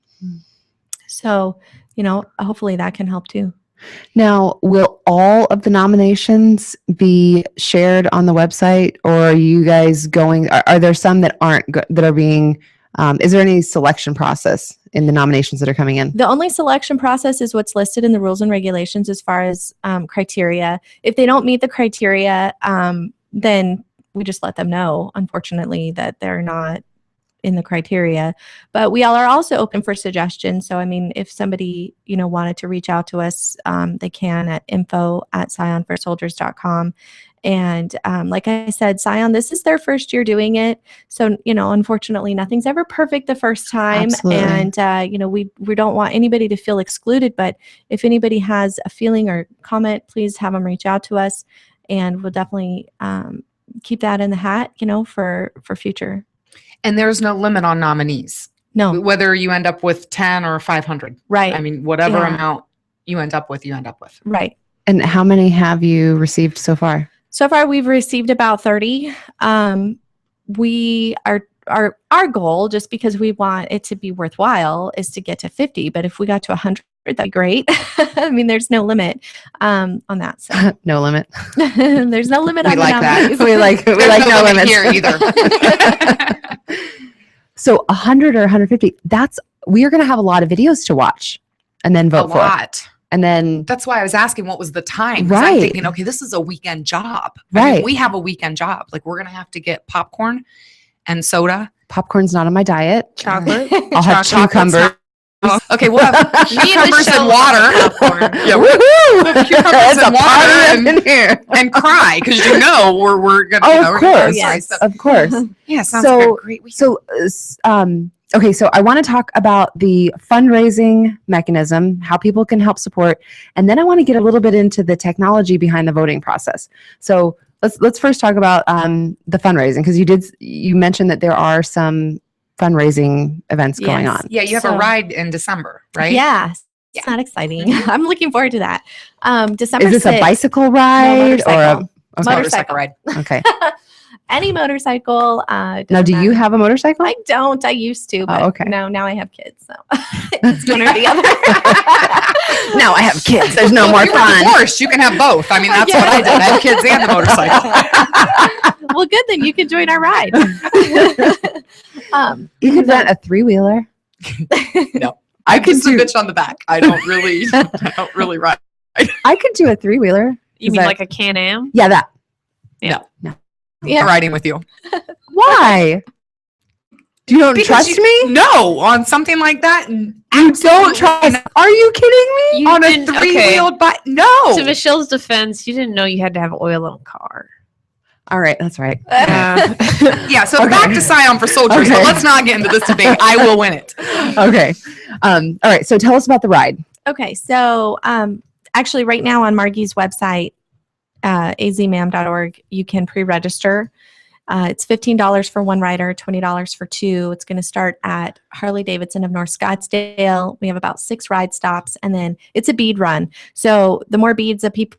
So, hopefully that can help too. Now, will all of the nominations be shared on the website, or are you guys going, are there some that that are being, is there any selection process in the nominations that are coming in? The only selection process is what's listed in the rules and regulations as far as criteria. If they don't meet the criteria, then we just let them know, unfortunately, that they're not in the criteria. But we all are also open for suggestions. So, I mean, if somebody, wanted to reach out to us, they can at info@scionforsoldiers.com. And like I said, Scion, this is their first year doing it. So, unfortunately, nothing's ever perfect the first time. Absolutely. And, we don't want anybody to feel excluded. But if anybody has a feeling or comment, please have them reach out to us. And we'll definitely keep that in the hat, for future. And there's no limit on nominees. No. Whether you end up with 10 or 500. Right. I mean, whatever Yeah. amount you end up with, you end up with. Right. And how many have you received so far? So far, we've received about 30. We are our goal, just because we want it to be worthwhile, is to get to 50. But if we got to 100, that'd be great. I mean, there's no limit on that. So No limit. there's no limit We on like the that. nominees. we like no limits here either. So 100 or 150, we are going to have a lot of videos to watch and then A vote for. lot. And then, That's why I was asking what was the time. 'Cause Right. I'm thinking, okay, this is a weekend job. I Right. mean, we have a weekend job. Like, we're going to have to get popcorn and soda. popcorn's not on my diet. Chocolate. I'll have Chocolate's cucumbers. not- Okay, we'll have cucumbers and water. Yeah, Woohoo! cucumbers It's a and water party up and- in here. and cry because we're gonna. Oh, you know, of we're gonna course. cry. Yes. So- Of course. yeah, sounds So- like a great weekend. So, okay, so I want to talk about the fundraising mechanism, how people can help support, and then I want to get a little bit into the technology behind the voting process. So let's first talk about the fundraising, because you mentioned that there are some fundraising events going Yes. on. Yeah, you have So- a ride in December, right? Yeah. Yeah. It's not exciting. I'm looking forward to that. December Is this 6th. a bicycle ride or a motorcycle. okay. Motorcycle ride. Okay. Any motorcycle. Now, doesn't do you matter. have a motorcycle? I don't. I used to, but okay. now I have kids, so it's one or the other. Now I have kids. There's no more If you're fun. divorced, you can have both. I mean, that's what I did. I had kids and the motorcycle. Well, good, then you can join our ride. You could rent a 3-wheeler. No, I I'm could just a do. bitch on the back. I don't really ride. I could do a 3-wheeler. You Is mean that- like a Can-Am? Yeah, that. Yeah. Riding with you. Why? You don't Because trust me? No, on something like that. You don't trust? Are you kidding me? You On a didn't- okay. three-wheeled bike? No. To Michelle's defense, you didn't know you had to have oil in a car. All right, that's right. Yeah, so Okay. back to Scion for Soldiers. Okay. But let's not get into this debate. I will win it. Okay. All right. So tell us about the ride. Okay, so actually, right now on Margie's website, azmam.org, you can pre-register. It's $15 for one rider, $20 for two. It's going to start at Harley-Davidson of North Scottsdale. We have about 6 ride stops, and then it's a bead run. So the more beads the people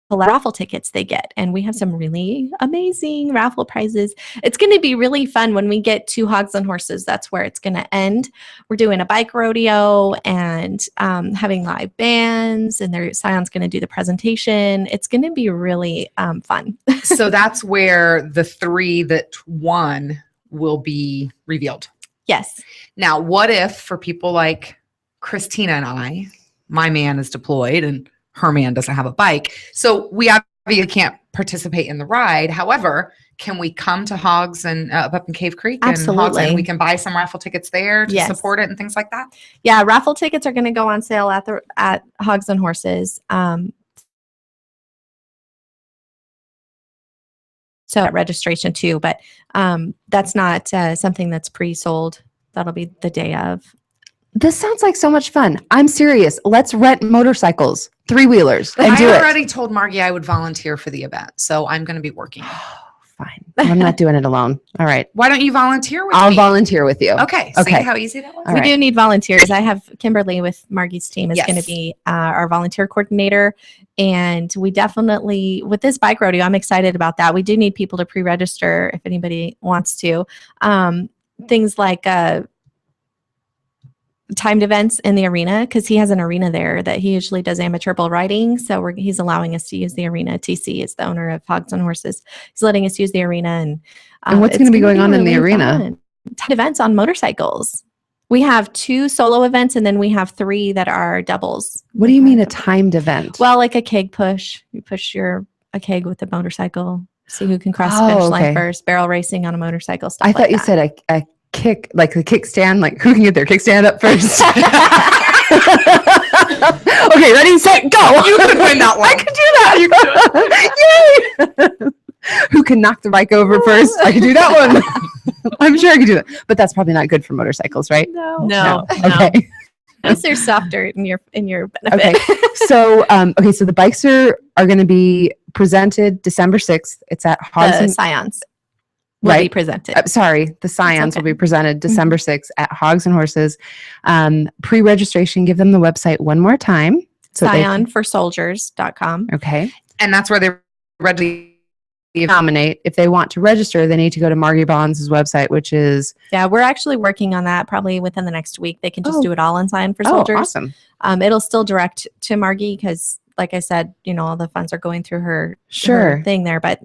raffle tickets they get, and we have some really amazing raffle prizes. It's going to be really fun when we get to Hogs and Horses. That's where it's going to end. We're doing a bike rodeo and having live bands, and Scion's going to do the presentation. It's going to be really fun. So that's where the 3 that won will be revealed. Yes. Now, what if for people like Christina and I, my man is deployed and her man doesn't have a bike. So we obviously can't participate in the ride. However, can we come to Hogs and up in Cave Creek and Hogs, Absolutely. and we can buy some raffle tickets there to Yes. support it and things like that? Yeah, raffle tickets are going to go on sale at Hogs and Horses. So at registration too, but that's not something that's pre-sold. That'll be the day of. This sounds like so much fun. I'm serious. Let's rent motorcycles, 3-wheelers, and do I it. already told Margie I would volunteer for the event, so I'm going to be working. Fine. I'm not doing it alone. All right. Why don't you volunteer with I'll me? volunteer with you. Okay. Okay. See how easy that was? All We right. do need volunteers. I have Kimberly with Margie's team is going Yes. to be our volunteer coordinator. And we definitely, with this bike rodeo, I'm excited about that. We do need people to pre-register if anybody wants to. Things like timed events in the arena, because he has an arena there that he usually does amateur bull riding. So he's allowing us to use the arena. TC is the owner of Hogs and Horses. He's letting us use the arena. And what's it's gonna be gonna going on in the arena? fun. Timed events on motorcycles. We have 2 solo events, and then we have 3 that are doubles. What do you mean a timed event? Well, like a keg push. You push a keg with a motorcycle. See who can cross the Oh, finish okay. line first. Barrel racing on a motorcycle. Stuff I thought like you that. said a kick, like the kickstand, like who can get their kickstand up first? Okay, ready, set, go. You could win that one. I could do that. Yay! Who can knock the bike over first? I could do that one. I'm sure I could do that. But that's probably not good for motorcycles, right? No. Okay. At least there's soft dirt in your benefit. Okay. So so the bikes are going to be presented December 6th. It's at Hogs The and Scions will be Right. presented. sorry, the Scions okay. will be presented December 6th at Hogs and Horses. Pre-registration, give them the website one more time. Scionforsoldiers.com. Okay. And that's where they're ready. Nominate. If they want to register, they need to go to Margie Bonds' website, which is Yeah, we're actually working on that probably within the next week. They can just Oh. do it all on Scion for Soldiers. awesome. It'll still direct to Margie because, like I said, all the funds are going through her Sure. thing there. But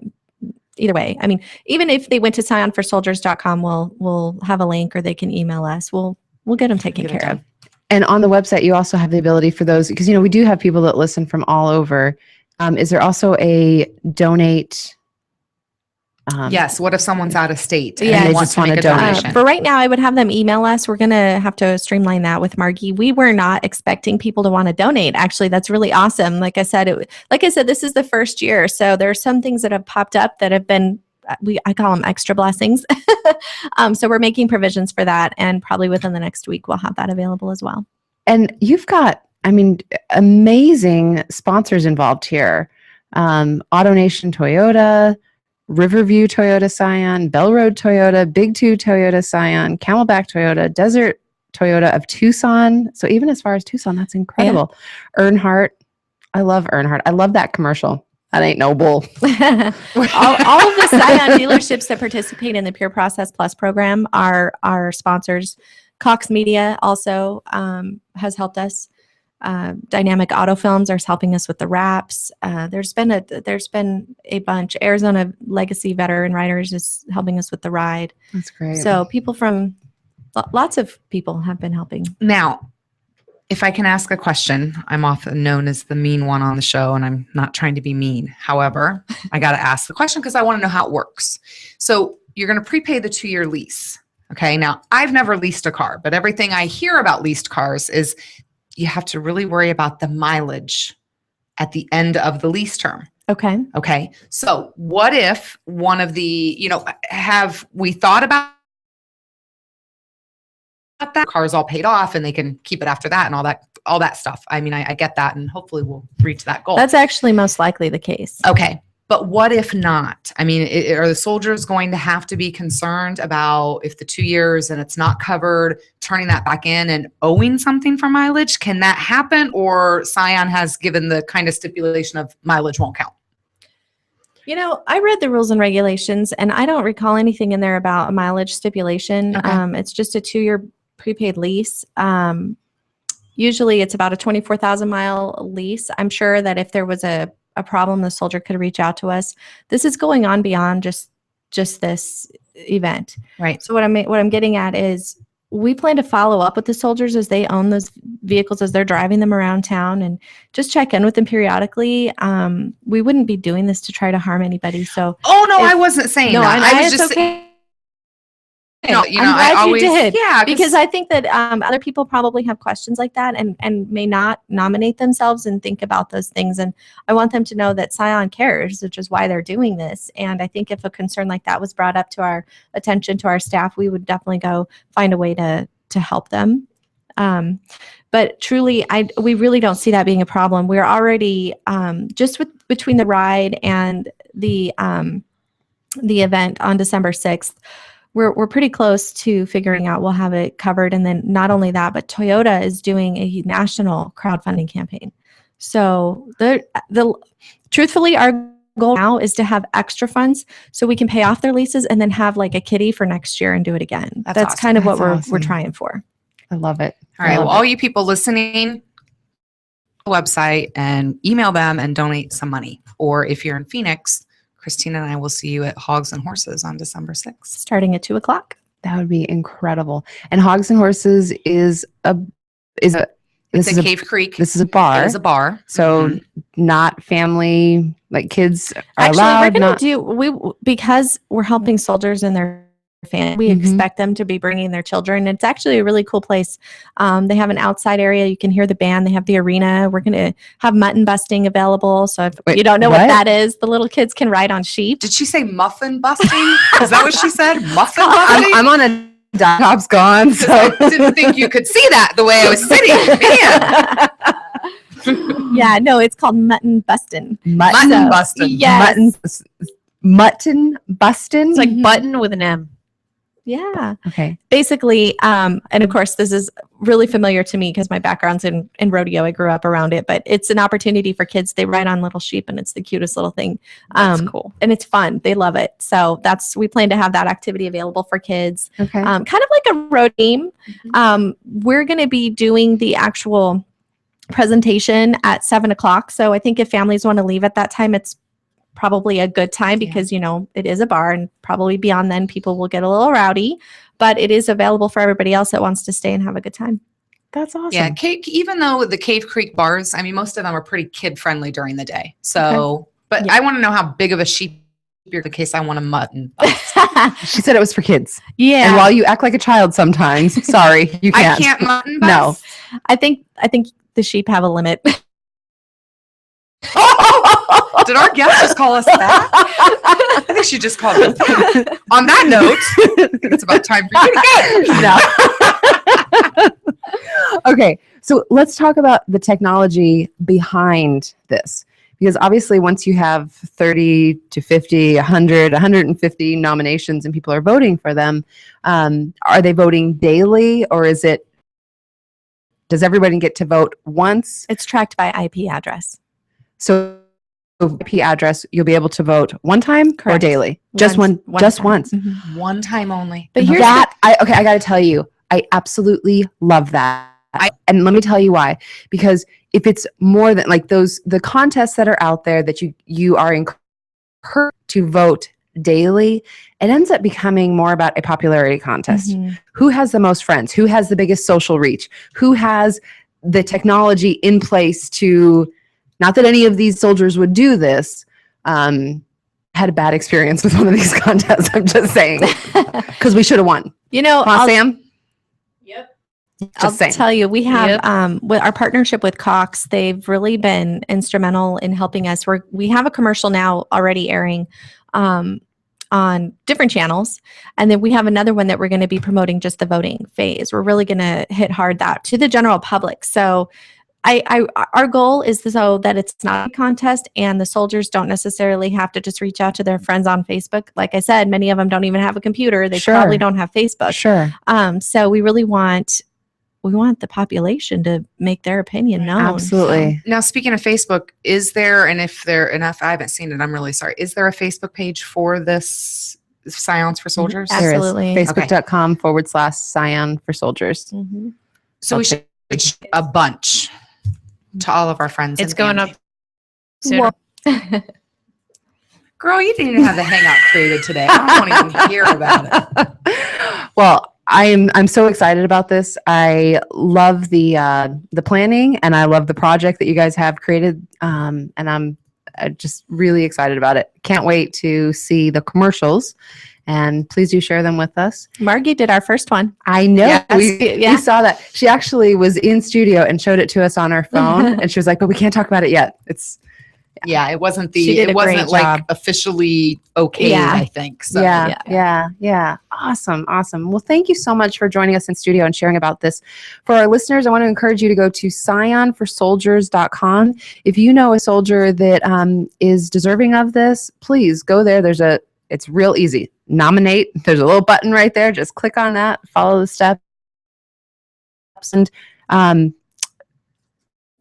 either way, I mean, even if they went to scionforsoldiers.com, we'll have a link, or they can email us. We'll get them taken Get it care of. done. And on the website, you also have the ability for those, because, we do have people that listen from all over. Is there also a donate? Yes. What if someone's out of state Yeah. and They wants just to make wanna a donate. donation? For right now, I would have them email us. We're going to have to streamline that with Margie. We were not expecting people to want to donate. Actually, that's really awesome. Like I said, this is the first year. So there are some things that have popped up that have been, I call them extra blessings. So we're making provisions for that. And probably within the next week, we'll have that available as well. And you've got, amazing sponsors involved here. AutoNation Toyota, Riverview Toyota Scion, Bell Road Toyota, Big Two Toyota Scion, Camelback Toyota, Desert Toyota of Tucson. So even as far as Tucson, that's incredible. Earnhardt. I love Earnhardt. I love that commercial. That ain't no bull. all of the Scion dealerships that participate in the Pure Process Plus program are our sponsors. Cox Media also has helped us. Dynamic Auto Films are helping us with the wraps. There's been a bunch. Arizona Legacy Veteran Riders is helping us with the ride. That's great. So people from lots of people have been helping. Now, if I can ask a question, I'm often known as the mean one on the show, and I'm not trying to be mean. However, I got to ask the question because I want to know how it works. So you're going to prepay the 2-year lease. Okay. Now, I've never leased a car, but everything I hear about leased cars is you have to really worry about the mileage at the end of the lease term. Okay. Okay. So what if one of the, have we thought about that car's all paid off and they can keep it after that and all that stuff? I mean, I get that, and hopefully we'll reach that goal. That's actually most likely the case. Okay. But what if not? I mean, are the soldiers going to have to be concerned about if the 2 years and it's not covered, turning that back in and owing something for mileage? Can that happen? Or Scion has given the kind of stipulation of mileage won't count? I read the rules and regulations, and I don't recall anything in there about a mileage stipulation. Okay. It's just a 2-year prepaid lease. Usually it's about a 24,000 mile lease. I'm sure that if there was a problem, the soldier could reach out to us. This is going on beyond just this event. Right. So what I'm getting at is we plan to follow up with the soldiers as they own those vehicles, as they're driving them around town, and just check in with them periodically. We wouldn't be doing this to try to harm anybody. So, Oh no, I wasn't saying that. I was it's just okay. I'm glad you did. Yeah, Because I think that other people probably have questions like that and may not nominate themselves and think about those things. And I want them to know that Scion cares, which is why they're doing this. And I think if a concern like that was brought up to our attention, to our staff, we would definitely go find a way to help them. But truly, we really don't see that being a problem. We're already just between the ride and the event on December 6th. We're pretty close to figuring out we'll have it covered. And then not only that, but Toyota is doing a national crowdfunding campaign. So truthfully, our goal now is to have extra funds so we can pay off their leases and then have like a kitty for next year and do it again. That's awesome. kind of what That's we're awesome. trying for. I love it. All right. Well, all you people listening, website and email them and donate some money. Or if you're in Phoenix, Christina and I will see you at Hogs and Horses on December 6th. Starting at 2:00. That would be incredible. And Hogs and Horses is a Cave Creek. This is a bar. It is a bar. So not family, like kids are Actually, allowed. we're going to because we're helping soldiers and their family. We expect them to be bringing their children. It's actually a really cool place. They have an outside area. You can hear the band. They have the arena. We're going to have mutton busting available. So if you don't know what that is, the little kids can ride on sheep. Did she say muffin busting? Is that what she said? Muffin busting? I'm on a Top's gone. So I didn't think you could see that the way I was sitting. Man. Yeah, no, it's called mutton bustin'. Mutton bustin'. Yes. Mutton bustin'. It's like button with an M. Yeah. Okay. Basically, and of course, this is really familiar to me because my background's in rodeo. I grew up around it, but it's an opportunity for kids. They ride on little sheep, and it's the cutest little thing. That's cool. And it's fun. They love it. So we plan to have that activity available for kids. Okay. Kind of like a road game. We're going to be doing the actual presentation at 7:00. So I think if families want to leave at that time, it's probably a good time because, it is a bar and probably beyond then people will get a little rowdy, but it is available for everybody else that wants to stay and have a good time. That's awesome. Yeah. Even though the Cave Creek bars, most of them are pretty kid friendly during the day. So, but I want to know how big of a sheep you're in case I want a mutton. She said it was for kids. Yeah. And while you act like a child sometimes, sorry, you can't. I can't mutton No. bust? I think the sheep have a limit. Did our guest just call us that? I think she just called us that. On that note, I think it's about time for you to go. No. Okay, so let's talk about the technology behind this. Because obviously once you have 30 to 50, 100, 150 nominations and people are voting for them, are they voting daily or does everybody get to vote once? It's tracked by IP address. So IP address, you'll be able to vote one time or Correct. daily? Just Once time. once. Mhm. One time only. But here's that I got to tell you, I absolutely love that. And let me tell you why. Because if it's more than like the contests that are out there that you are encouraged to vote daily, it ends up becoming more about a popularity contest. Mhm. Who has the most friends? Who has the biggest social reach? Who has the technology in place to, not that any of these soldiers would do this, had a bad experience with one of these contests, I'm just saying. Because we should have won. Sam? I'll saying. tell you, we have with our partnership with Cox, they've really been instrumental in helping us. We have a commercial now already airing on different channels, and then we have another one that we're going to be promoting just the voting phase. We're really going to hit hard that to the general public. So our goal is so that it's not a contest and the soldiers don't necessarily have to just reach out to their friends on Facebook. Like I said, many of them don't even have a computer. They Sure. probably don't have Facebook. Sure. So we really want the population to make their opinion known. Absolutely. Now, speaking of Facebook, is there, and if I haven't seen it, I'm really sorry. Is there a Facebook page for this Scions for Soldiers? Mhm. Absolutely. Facebook.com/Scion for Soldiers. Mhm. So we should reach a bunch to all of our friends. It's and going family. up soon. Girl, you didn't even have the hangout created today. I don't want to even hear about it. Well, I'm so excited about this. I love the planning, and I love the project that you guys have created. And I'm just really excited about it. Can't wait to see the commercials. And please do share them with us. Margie did our first one. I know. Yes. We saw that. She actually was in studio and showed it to us on her phone. And she was like, but we can't talk about it yet. Yeah, it wasn't She did a great wasn't like job. officially okay, Yeah. I think. So, Yeah. Awesome. Well, thank you so much for joining us in studio and sharing about this. For our listeners, I want to encourage you to go to scionforsoldiers.com. If you know a soldier that is deserving of this, please go there. It's real easy. Nominate. There's a little button right there. Just click on that, follow the steps, and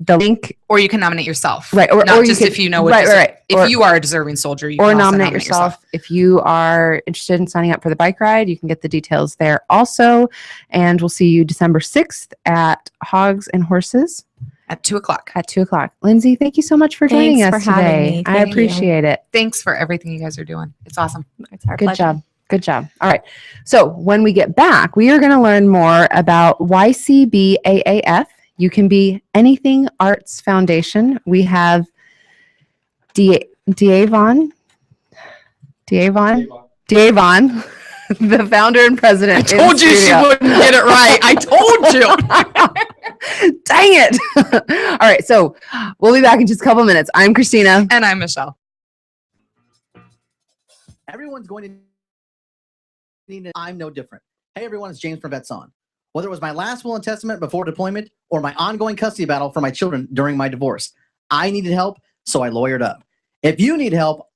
the link. Or you can nominate yourself. Right. Not or just you could, if you know right. If you are a deserving soldier, you or can also nominate yourself. If you are interested in signing up for the bike ride, you can get the details there also. And we'll see you December 6th at Hogs and Horses at 2:00. At 2:00. Lindsay, thank you so much for joining Thanks us for having today. me. I Thank you. appreciate it. Thanks for everything you guys are doing. It's awesome. It's our Good pleasure. job. Good job. All right. So when we get back, we are going to learn more about YCBAAF. You Can Be Anything Arts Foundation. We have DeAvon, the founder and president. I told you she wouldn't get it right. I told you. Dang it. All right. So we'll be back in just a couple minutes. I'm Christina. And I'm Michelle. Everyone's going to need it. I'm no different. Hey, everyone. It's James from Vets On. Whether it was my last will and testament before deployment or my ongoing custody battle for my children during my divorce, I needed help, so I lawyered up. If you need help,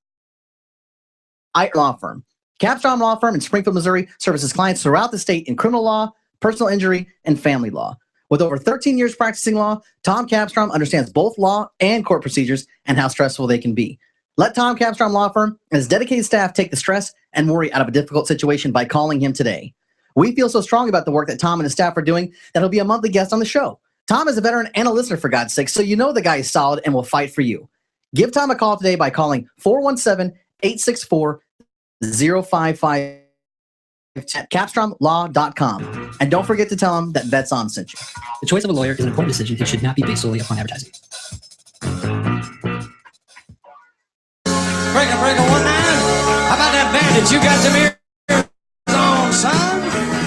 law firm. Capstrom Law Firm in Springfield, Missouri services clients throughout the state in criminal law, personal injury, and family law. With over 13 years practicing law, Tom Capstrom understands both law and court procedures and how stressful they can be. Let Tom Capstrom Law Firm and his dedicated staff take the stress and worry out of a difficult situation by calling him today. We feel so strong about the work that Tom and his staff are doing that he'll be a monthly guest on the show. Tom is a veteran and a listener, for God's sake, so you know the guy is solid and will fight for you. Give Tom a call today by calling 417-864-0555 at capstromlaw.com. And don't forget to tell him that Vets On sent you. The choice of a lawyer is an important decision and should not be based solely upon advertising. Break a 19. How about that bandage? You got some ears on, son?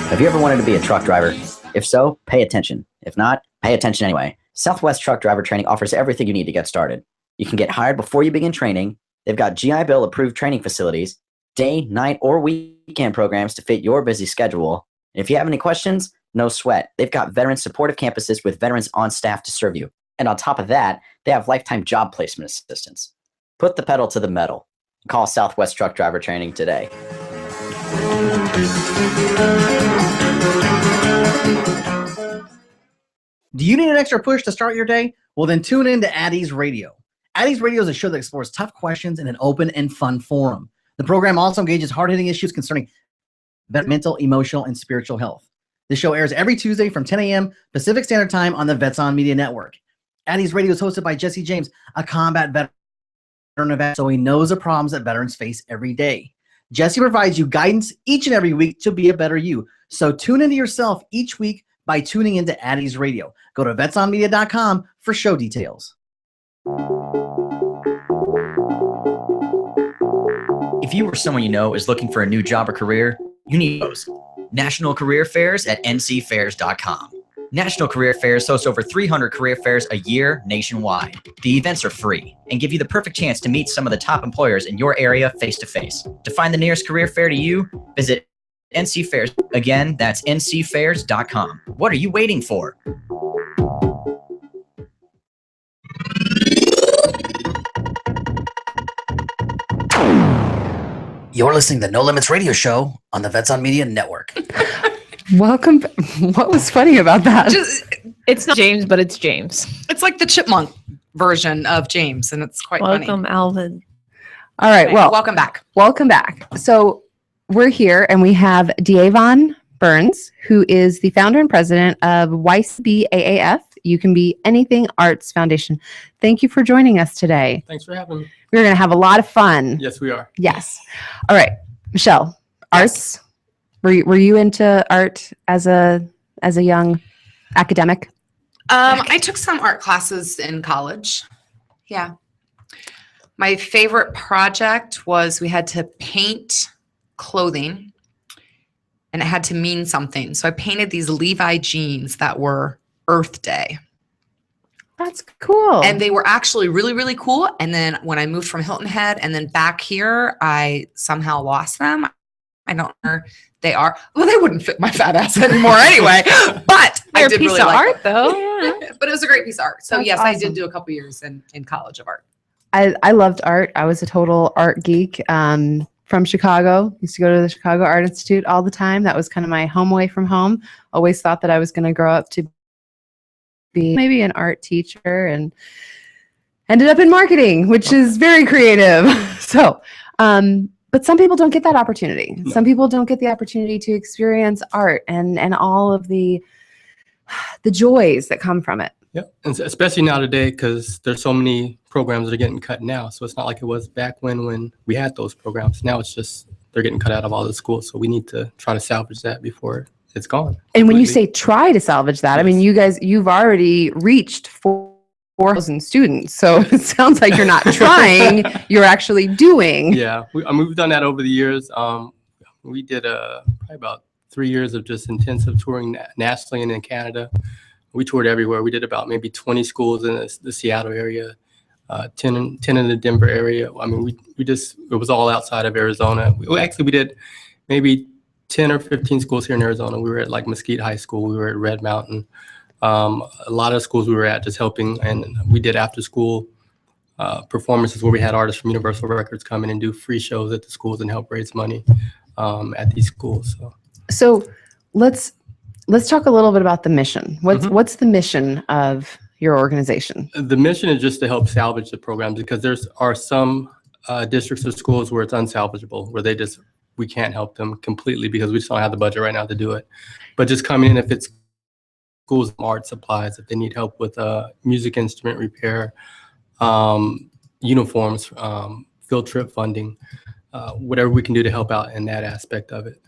Have you ever wanted to be a truck driver? If so, pay attention. If not, pay attention anyway. Southwest Truck Driver Training offers everything you need to get started. You can get hired before you begin training. They've got GI Bill approved training facilities, day, night, or weekend programs to fit your busy schedule. And if you have any questions, no sweat. They've got veteran supportive campuses with veterans on staff to serve you. And on top of that, they have lifetime job placement assistance. Put the pedal to the metal. Call Southwest Truck Driver Training today. Do you need an extra push to start your day? Well, then tune in to Addie's Radio. Addie's Radio is a show that explores tough questions in an open and fun forum. The program also engages hard-hitting issues concerning mental, emotional, and spiritual health. The show airs every Tuesday from 10 a.m. Pacific Standard Time on the Vets On Media Network. Addie's Radio is hosted by Jesse James, a combat veteran, so he knows the problems that veterans face every day. Jesse provides you guidance each and every week to be a better you. So tune into yourself each week by tuning into Addie's Radio. Go to vetsonmedia.com for show details. If you or someone you know is looking for a new job or career, you need those. National Career Fairs at ncfairs.com. National Career Fairs host over 300 career fairs a year nationwide. The events are free and give you the perfect chance to meet some of the top employers in your area face-to-face. To find the nearest career fair to you, visit NC Fairs. Again, that's ncfairs.com. What are you waiting for? You're listening to the No Limits Radio Show on the Vets On Media Network. Welcome. What was funny about that? It's not James, but it's James. It's like the chipmunk version of James, and it's quite funny. Welcome, Alvin. All right. Okay, Well, welcome back. welcome back. So we're here and we have DeAvon Burnes, who is the founder and president of YCBAAF. You Can Be Anything Arts Foundation. Thank you for joining us today. Thanks for having me. We're going to have a lot of fun. Yes, we are. Yes. All right, Michelle, arts. Were you into art as a young academic? I took some art classes in college. Yeah. My favorite project was we had to paint clothing and it had to mean something. So I painted these Levi jeans that were Earth Day. That's cool. And they were actually really, really cool. And then when I moved from Hilton Head and then back here, I somehow lost them. I don't know where they are. Well, they wouldn't fit my fat ass anymore anyway. But They're I a did piece really of like art, them. though. Yeah. But it was a great piece of art. So That's yes, I awesome. did do a couple years in college of art. I loved art. I was a total art geek. From Chicago. Used to go to the Chicago Art Institute all the time. That was kind of my home away from home. Always thought that I was going to grow up to be maybe an art teacher, and ended up in marketing, which is very creative. So, but some people don't get that opportunity. Some people don't get the opportunity to experience art and all of the joys that come from it. Yeah, and especially now today, because there's so many programs that are getting cut now. So it's not like it was back when we had those programs. Now it's just they're getting cut out of all the schools. So we need to try to salvage that before it's gone. And when you say try to salvage that, I mean, you've already reached 4,000 students. So it sounds like you're not trying, you're actually doing. Yeah, we've done that over the years. We did probably about 3 years of just intensive touring nationally and in Canada. We toured everywhere. We did about maybe 20 schools in the Seattle area, 10 in the Denver area. I mean, it was all outside of Arizona. We did maybe 10 or 15 schools here in Arizona. We were at like Mesquite High School. We were at Red Mountain. A lot of schools we were at just helping. And we did after school performances where we had artists from Universal Records come in and do free shows at the schools and help raise money at these schools. So let's talk a little bit about the mission. What's the mission of your organization? The mission is just to help salvage the programs, because there are some districts or schools where it's unsalvageable, where we can't help them completely because we just don't have the budget right now to do it. But just coming in, if it's schools, art supplies, if they need help with music instrument repair, uniforms, field trip funding, whatever we can do to help out in that aspect of it.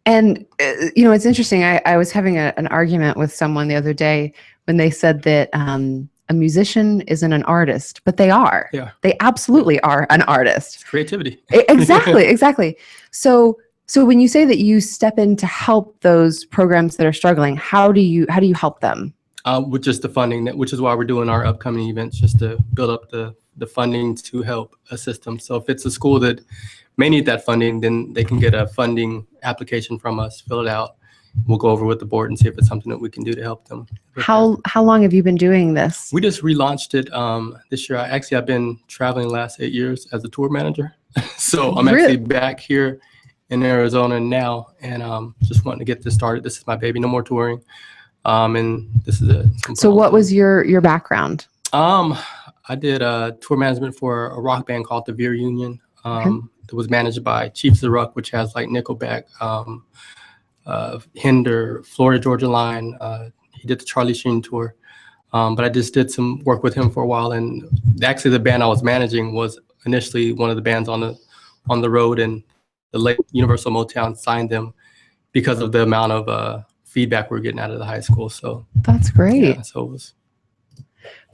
And, it's interesting. I was having an argument with someone the other day when they said that a musician isn't an artist, but they are. Yeah. They absolutely are an artist. It's creativity. Exactly. So when you say that you step in to help those programs that are struggling, how do you help them? With just the funding, which is why we're doing our upcoming events, just to build up the funding to help assist them. So if it's a school that may need that funding, then they can get a funding application from us, fill it out. We'll go over with the board and see if it's something that we can do to help them. How long have you been doing this? We just relaunched it this year. I've been traveling the last 8 years as a tour manager. So I'm actually back here in Arizona now, and just wanting to get this started. This is my baby, no more touring. And this is it. So what was your background? I did tour management for a rock band called the Veer Union. That was managed by Chiefs of the Ruck, which has like Nickelback, Hinder, Florida Georgia Line. He did the Charlie Sheen tour. But I just did some work with him for a while. And actually the band I was managing was initially one of the bands on the road, and the late Universal Motown signed them because of the amount of feedback we were getting out of the high school. So that's great. Yeah, so it was.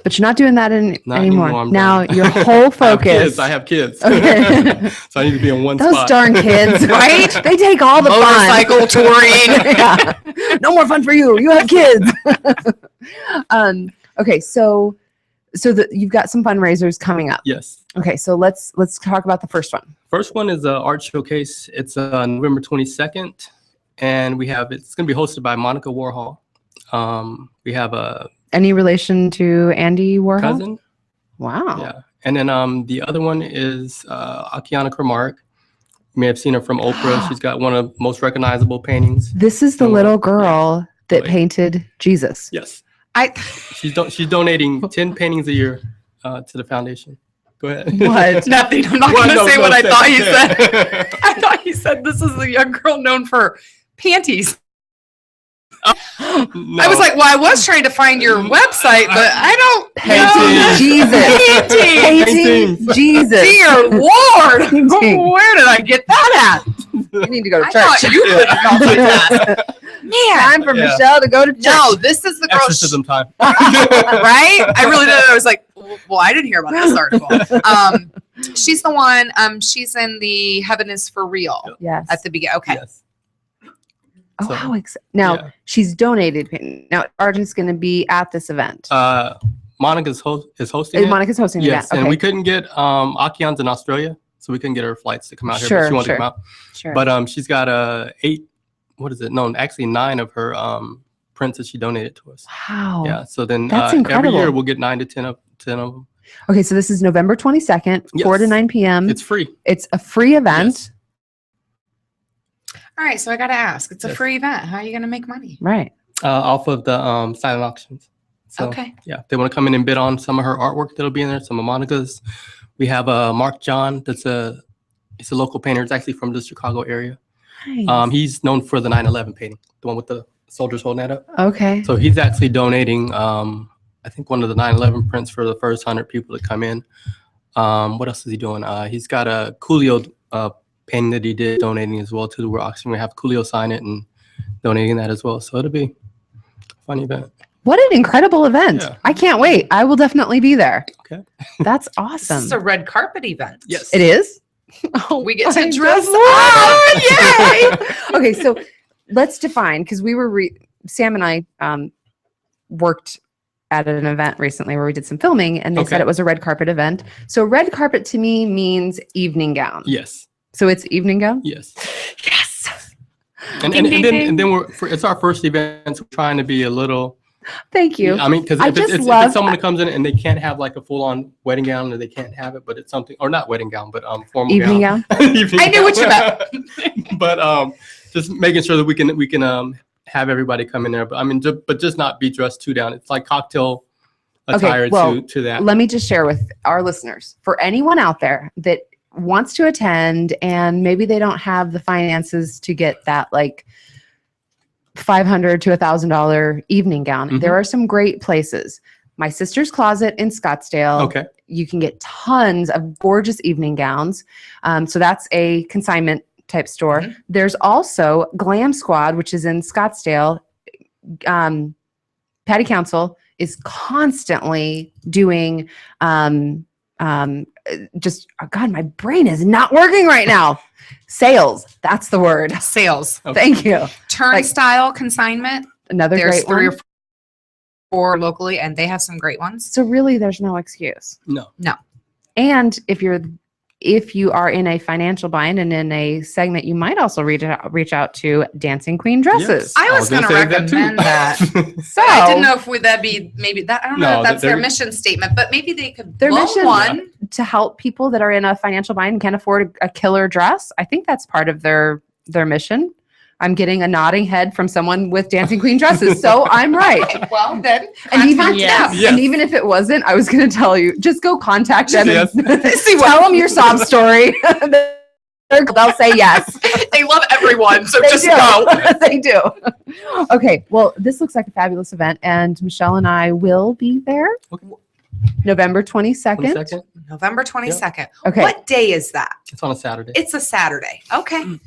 But you're not doing that anymore. Now done. Your whole focus. I have kids. Okay. So I need to be in one Those spot. darn kids, right? They take all the Motorcycle touring. Yeah. No more fun for you. You have kids. Okay, so you've got some fundraisers coming up. Yes. Okay, so let's talk about the first one. First one is an art showcase. It's November 22nd, and it's going to be hosted by Monica Warhol. We have Any relation to Andy Warhol? cousin. Wow. Yeah. And then the other one is Akiana Kramark. You may have seen her from Oprah. She's got one of the most recognizable paintings. This is the little girl that painted Jesus. Yes. She's donating 10 paintings a year to the foundation. Go ahead. What? Nothing. I'm not going to say what I thought you said. I thought you said this is a young girl known for panties. No. I was like, well, I was trying to find your website, but I don't Painting. Jesus. Painting. Painting Jesus. Dear Lord. Painting. Where did I get that at? You need to go to I church. thought you couldn't multitask. Man, Time for Michelle to go to church. no, this is the girl. Exorcism time. Right? I really did. I was like, well, I didn't hear about this article. She's the one. She's in the Heaven is for Real Yes. at the beginning. Okay. Yes. Oh, So, how now yeah. she's donated. Now Argent's going to be at this event. Monica's is hosting it. Monica's hosting the Yes, event. Okay. and we couldn't get Akian's in Australia, so we couldn't get her flights to come out here. Sure, But she wanted sure. to come out. Sure. But she's got 8. What is it? No, actually 9 of her prints that she donated to us. Wow. Yeah. So then That's every incredible. year we'll get 9 to 10 of them. Okay, so this is November 22nd, 4 to Yes. 9 p.m. It's free. It's a free event. All right. So I got to ask. It's a Yes. free event. How are you going to make money? Right. Off of the silent auctions. So, Okay. Yeah, they want to come in and bid on some of her artwork that'll be in there. Some of Monica's. We have Mark John. He's a local painter. It's actually from the Chicago area. Nice. He's known for the 9/11 painting, the one with the soldiers holding that up. Okay. So he's actually donating, I think, one of the 9/11 prints for the first 100 people to come in. What else is he doing? He's got a Coolio painting that he did donating as well to the auction. We have Coolio sign it and donating that as well. So it'll be a fun event. What an incredible event. Yeah. I can't wait. I will definitely be there. Okay. That's This awesome. is a red carpet event. Yes. It is? Oh, We get to my dress God. Yay! Okay, so let's define, because we were, Sam and I worked at an event recently where we did some filming, and they said Okay. it was a red carpet event. So red carpet to me means evening gown. Yes. So it's evening gown? Yes. Yes. And Ding, ding, ding. then it's our first event, so we're trying to be a little. Thank you. I mean, because I if just it's love- someone that comes in and they can't have like a full-on wedding gown, or they can't have it, but it's something, or not wedding gown, but formal Evening gown? Evening I knew what you gown. But just making sure that we can have everybody come in there. But I mean, but just not be dressed too down. It's like cocktail attire well, to that. Let me just share with our listeners, for anyone out there that wants to attend and maybe they don't have the finances to get that like $500 to $1,000 evening gown. Mhm. There are some great places. My Sister's Closet in Scottsdale. Okay. You can get tons of gorgeous evening gowns. So that's a consignment type store. Mhm. There's also Glam Squad, which is in Scottsdale. Patty Council is constantly doing just, oh God, my brain is not working right now. Sales. That's the word. Sales. Thank you. Turnstile consignment. Another There's great 3 one. or 4 locally, and they have some great ones. So really, there's no excuse. No. And if you are in a financial bind and in a segment, you might also reach out to Dancing Queen Dresses. Yes. I was going to gonna say that too. recommend that. So I didn't know if that'd be maybe that. I don't know No, if that's their they're- mission statement, but maybe they could Their blow mission- one. to help people that are in a financial bind and can't afford a killer dress. I think that's part of their mission. I'm getting a nodding head from someone with Dancing Queen Dresses, so I'm right. Well, then And even, contact them. Yes. and even if it wasn't, I was going to tell you, just go contact them Yes. and tell them your sob story. They'll say yes. They love everyone, so They just do. go. They do. Okay, well, this looks like a fabulous event, and Michelle and I will be there. Okay. November 22nd. 22nd. November 22nd. Okay. What day is that? It's on a Saturday. It's a Saturday. Okay.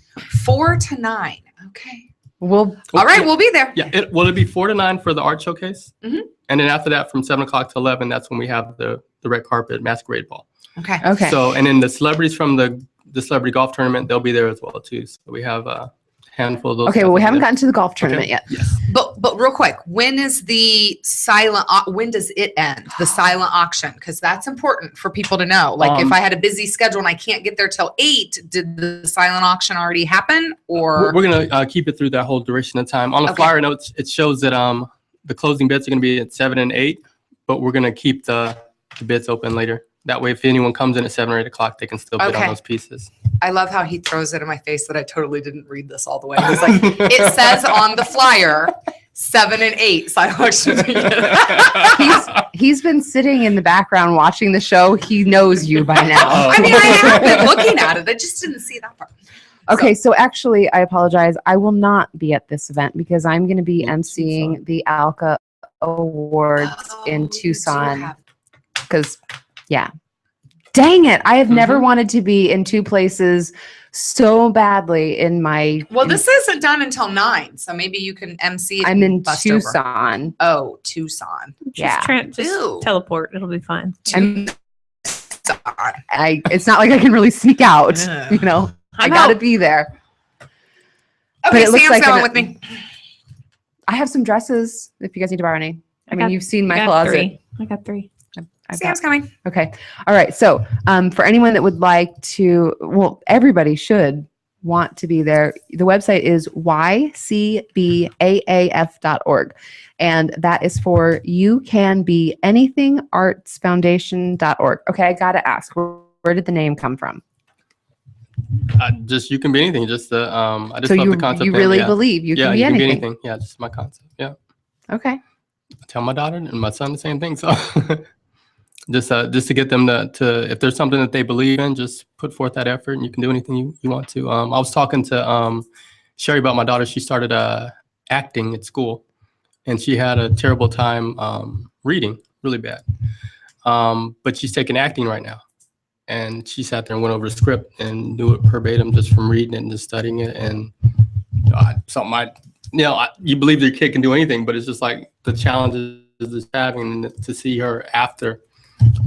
4 to 9. Okay. We'll All right, we'll be there. Yeah. It'll be 4 to 9 for the art showcase, Mhm. and then after that, from 7 o'clock to 11, that's when we have the red carpet masquerade ball. Okay. Okay. So, and then the celebrities from the celebrity golf tournament, they'll be there as well too. So we have a handful of those. Okay, guys well, we over haven't there. gotten to the golf tournament Okay. yet. Yes. But real quick, when is the silent? When does it end? The silent auction, because that's important for people to know. Like, if I had a busy schedule and I can't get there till 8, did the silent auction already happen? Or We're gonna keep it through that whole duration of time. On the Okay. flyer notes, it shows that the closing bids are gonna be at 7 and 8, but we're gonna keep the bids open later. That way, if anyone comes in at 7 or 8 o'clock, they can still bid Okay. on those pieces. I love how he throws it in my face that I totally didn't read this all the way. He's like, it says on the flyer 7 and 8 silent auction. He's been sitting in the background watching the show. He knows you by now. I mean, I have been looking at it. I just didn't see that part. Okay, so actually, I apologize. I will not be at this event because I'm going to be emceeing the ALCA Awards in Tucson. Because, yeah. Dang it. I have never wanted to be in two places so badly in my. Well, this isn't done until 9, so maybe you can MC it. I'm and in bust over. Tucson. Oh, Tucson. Yeah. Just Ew. teleport. It'll be fine. I'm, it's not like I can really sneak out. Yeah. You know, I I'm gotta out. be there. Okay, it looks Sam's like going an- with me. I have some dresses if you guys need to borrow any. I mean, got- you've seen I my got closet. 3. I got 3. I've Sam's coming. Okay. All right. So for anyone that would like to, well, everybody should want to be there. The website is YCBAAF.org. And that is for You Can Be Anything Arts Foundation.org. Okay. I got to ask, where did the name come from? Just you can be anything. Just the I just So love you, the concept. you name, really yeah. believe you Yeah, can be you can anything. be anything. Yeah, just my concept. Yeah. Okay. I tell my daughter and my son the same thing. So just to get them to if there's something that they believe in, just put forth that effort and you can do anything you want to. I was talking to Sherry about my daughter. She started acting at school and she had a terrible time reading, really bad. But she's taking acting right now. And she sat there and went over the script and knew it verbatim just from reading it and just studying it. And you believe your kid can do anything, but it's just like the challenges is having to see her after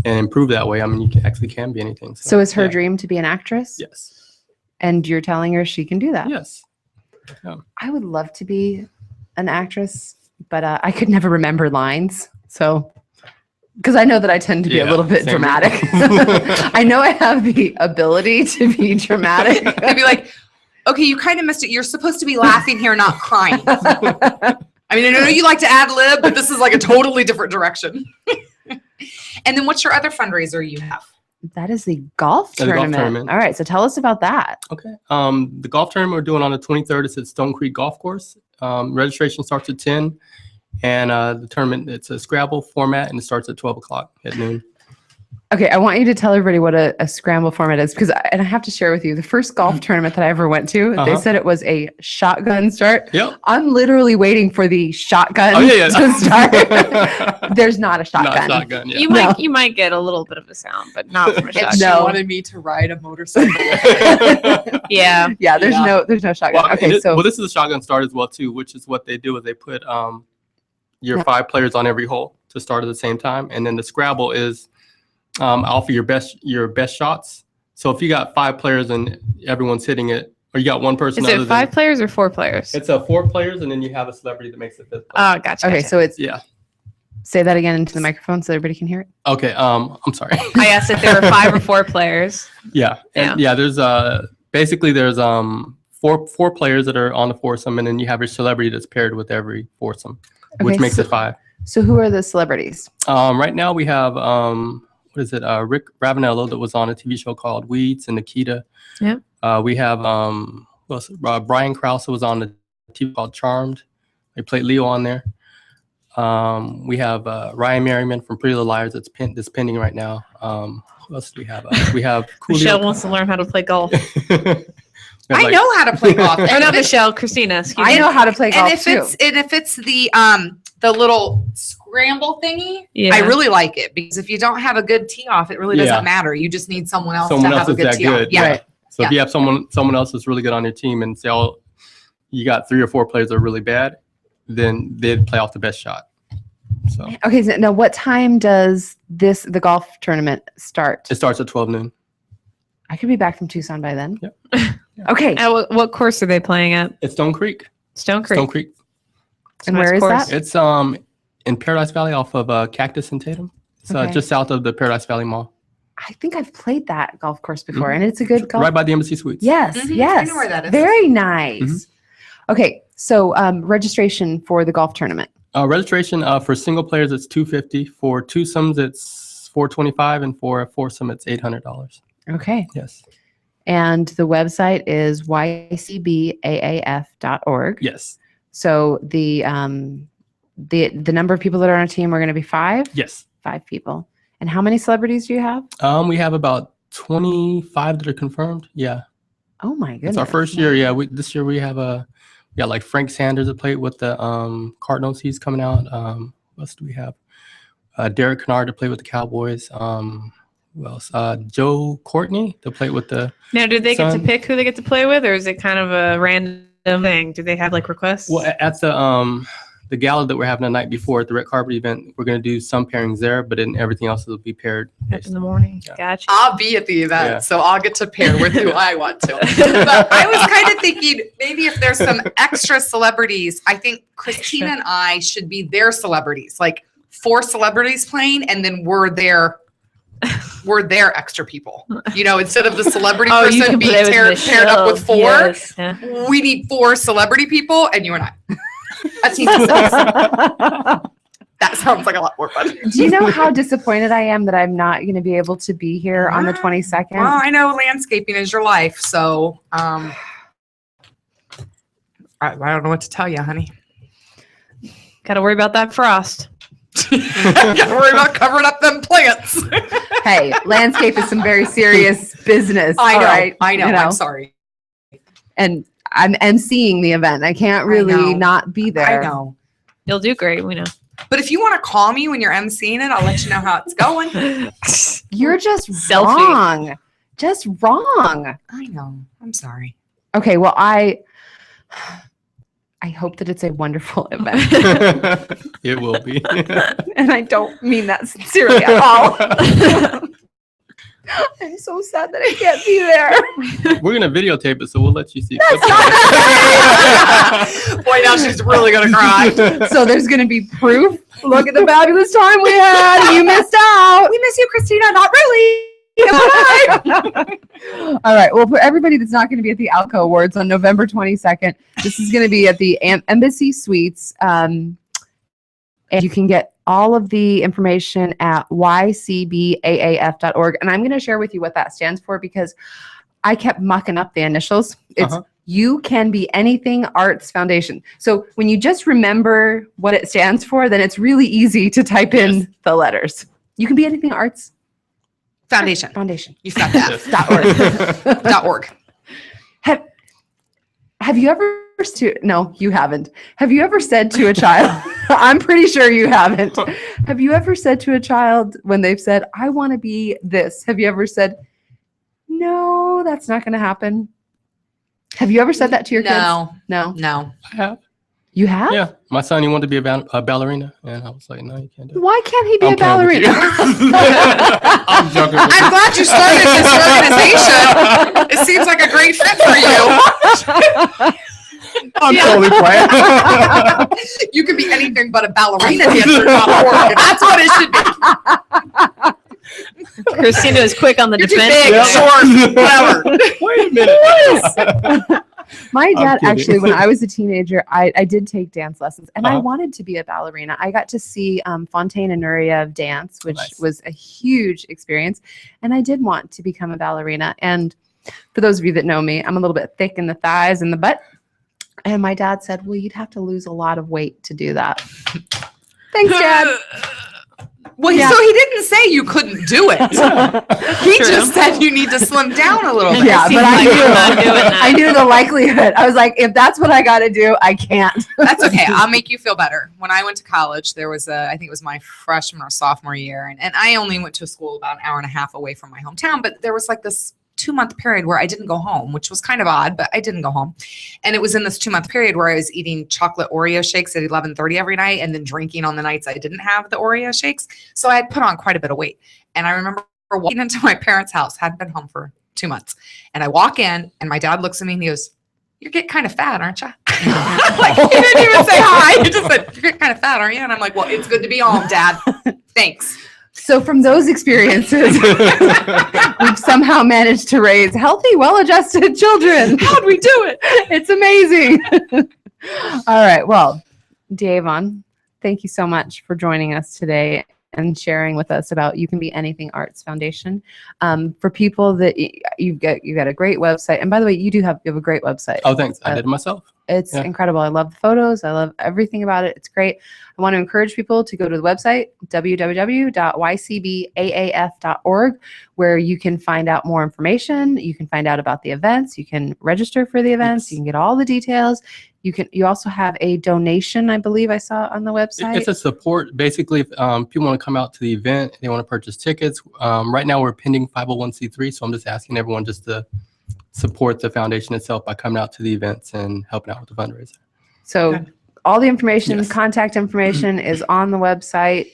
and improve that way. I mean, you actually can be anything. So is her yeah. dream to be an actress? Yes. And you're telling her she can do that? Yes. Yeah. I would love to be an actress, but I could never remember lines. So, because I know that I tend to be a little bit same dramatic. I know I have the ability to be dramatic. They'd be like, okay, you kind of missed it. You're supposed to be laughing here, not crying. I mean, I know you like to ad lib, but this is like a totally different direction. And then what's your other fundraiser you have? That is the golf Yeah, the golf tournament. tournament. All right, so tell us about that. Okay. The golf tournament we're doing on the 23rd is at Stone Creek Golf Course. Registration starts at 10. And the tournament, it's a Scrabble format, and it starts at 12 o'clock at noon. Okay, I want you to tell everybody what a scramble format is, because I have to share with you the first golf tournament that I ever went to. They said it was a shotgun start. Yep. I'm literally waiting for the shotgun to start. There's not a shotgun. Not a shotgun, yeah. You might get a little bit of a sound, but not from a shotgun. No. wanted me to ride a motorcycle. Yeah. Yeah, there's no shotgun. Well, Okay, this is a shotgun start as well too, which is what they do is they put your 5 players on every hole to start at the same time, and then the Scrabble is offer your best shots. So if you got 5 players and everyone's hitting it, or you got one person. Is it 5 players or 4 players? It's 4 players, and then you have a celebrity that makes the 5th player. Oh, gotcha. Okay, so it's Yeah. say that again into the microphone so everybody can hear it. Okay. I'm sorry. I asked if there were 5 or 4 players. Yeah. And there's basically there's 4 players that are on the foursome, and then you have your celebrity that's paired with every foursome, which Okay, makes it 5. So who are the celebrities? Right now we have Rick Ravenello that was on a TV show called Weeds, and Nikita. Yeah. We have Brian Krause was on the TV called Charmed. They played Leo on there. We have Ryan Merriman from Pretty Little Liars that's pending right now. Who else do we have? We have Michelle wants to learn how to play golf. I know how to play golf. Or not Michelle, Christina. Excuse me. I know how to play golf And if it's the little scramble thingy, Yeah. I really like it, because if you don't have a good tee off, it really doesn't matter. You just need someone else to have a good tee off. Yeah. Right. So if you have someone else that's really good on your team, and say, oh, you got 3 or 4 players that are really bad, then they'd play off the best shot. So Okay, so now what time does the golf tournament start? it starts at 12 noon. I could be back from Tucson by then. Yep. Okay. And what course are they playing at? It's Stone Creek. Stone Creek. Stone Creek. It's a And nice where is course. that? It's in Paradise Valley off of Cactus and Tatum. It's Okay. just south of the Paradise Valley Mall, I think I've played that golf course before, and it's a good golf. right by the Embassy Suites. Yes, Mhm, I yes. know where that is. Very nice. Okay, so registration for the golf tournament. Registration for single players it's $250. For twosomes it's $425, and for a foursome it's $800. Okay. Yes. And the website is ycbaaf.org. Yes. So the number of people that are on a team are going to be 5? Yes. 5 people. And how many celebrities do you have? We have about 25 that are confirmed. Yeah. Oh my goodness. It's our first year. Yeah. This year we have like Frank Sanders that played with the Cardinals. He's coming out. What else do we have? Derek Kennard to play with the Cowboys. who else? Joe Courtney to play with the. Now, do they get to Son. pick who they get to play with, or is it kind of a random thing? Do they have like requests? Well, at the gala that we're having the night before at the red carpet event, we're going to do some pairings there, but then everything else will be paired. In the morning. Yeah. Gotcha. I'll be at the event, Yeah. so I'll get to pair with who I want to. But I was kind of thinking maybe if there's some extra celebrities, I think Christina and I should be their celebrities, like 4 celebrities playing, and then we're their extra people. You know, instead of the celebrity Oh, you person can being play with paired up with 4, Yes. Yeah. we need 4 celebrity people, and you and I. A team of 6. That sounds like a lot more fun. Do you know how disappointed I am that I'm not going to be able to be here on the 22nd? Well, I know landscaping is your life, so I don't know what to tell you, honey. Got to worry about that frost. Gotta worry about covering up them plants. Hey, landscape is some very serious business. I know. all right? I know. You I'm sorry. And I'm emceeing the event. I can't really know. not be there. I know. You'll do great. We know. But if you want to call me when you're emceeing it, I'll let you know how it's going. You're just Selfie. wrong. Just wrong. I know. I'm sorry. Okay, well, I hope that it's a wonderful event. It will be. And I don't mean that sincerely at all. I'm so sad that I can't be there. We're going to videotape it, so we'll let you see. Boy, now she's really going to cry. So there's going to be proof. Look at the fabulous time we had. You missed out. We miss you, Christina. Not really. All right. Well, for everybody that's not going to be at the Alco Awards on November 22nd, this is going to be at the Embassy Suites. And you can get all of the information at YCBAAF.org. And I'm going to share with you what that stands for because I kept mucking up the initials. It's You Can Be Anything Arts Foundation. So when you just remember what it stands for, then it's really easy to type in the letters. You Can Be Anything Arts Foundation. You've got that. .org. Have you ever no, you haven't. Have you ever said to a child, I'm pretty sure you haven't. Have you ever said to a child when they've said, I want to be this? Have you ever said, no, that's not going to happen? Have you ever said that to your kids? No. I have. You have? Yeah. My son, he wanted to be a ballerina. And I was like, no, you can't do it. Why can't he be a playing with ballerina? I'm joking. With I'm glad you started this organization. It seems like a great fit for you. I'm totally playing. You could be anything but a ballerina dancer.org. That's what it should be. Christina is quick on the You're too defense. big, short, whatever. Wait a minute. My dad, kidding. actually, when I was a teenager, I did take dance lessons, and I wanted to be a ballerina. I got to see Fontaine and Nuria dance, which was a huge experience, and I did want to become a ballerina. And for those of you that know me, I'm a little bit thick in the thighs and the butt. And my dad said, well, you'd have to lose a lot of weight to do that. Thanks, Dad. Well, Yeah. so he didn't say you couldn't do it. He just said you need to slim down a little bit. Yeah, but like you're not doing that. I knew the likelihood. I was like, if that's what I got to do, I can't. That's okay. I'll make you feel better. When I went to college, there was I think it was my freshman or sophomore year. And I only went to a school about an hour and a half away from my hometown. But there was like this 2-month period where I didn't go home, which was kind of odd, but I didn't go home. And it was in this 2-month period where I was eating chocolate Oreo shakes at 11:30 every night and then drinking on the nights I didn't have the Oreo shakes. So I had put on quite a bit of weight. And I remember walking into my parents' house, hadn't been home for 2 months. And I walk in and my dad looks at me and he goes, you're getting kind of fat, aren't you? Like, he didn't even say hi. He just said, you're getting kind of fat, aren't you? And I'm like, well, it's good to be home, Dad. Thanks. So from those experiences, we've somehow managed to raise healthy, well-adjusted children. How'd we do it? It's amazing. All right. Well, DeAvon, thank you so much for joining us today and sharing with us about You Can Be Anything Arts Foundation. For people that you've got a great website. And by the way, you have a great website. Oh, thanks. I did it myself. It's Yeah. incredible. I love the photos. I love everything about it. It's great. I want to encourage people to go to the website, www.ycbaaf.org, where you can find out more information. You can find out about the events. You can register for the events. Yes. You can get all the details. You also have a donation, I believe I saw on the website. It's a support. Basically, if people want to come out to the event, they want to purchase tickets. Right now, we're pending 501c3, so I'm just asking everyone just to support the foundation itself by coming out to the events and helping out with the fundraiser. So Okay. all the information, Yes. contact information is on the website.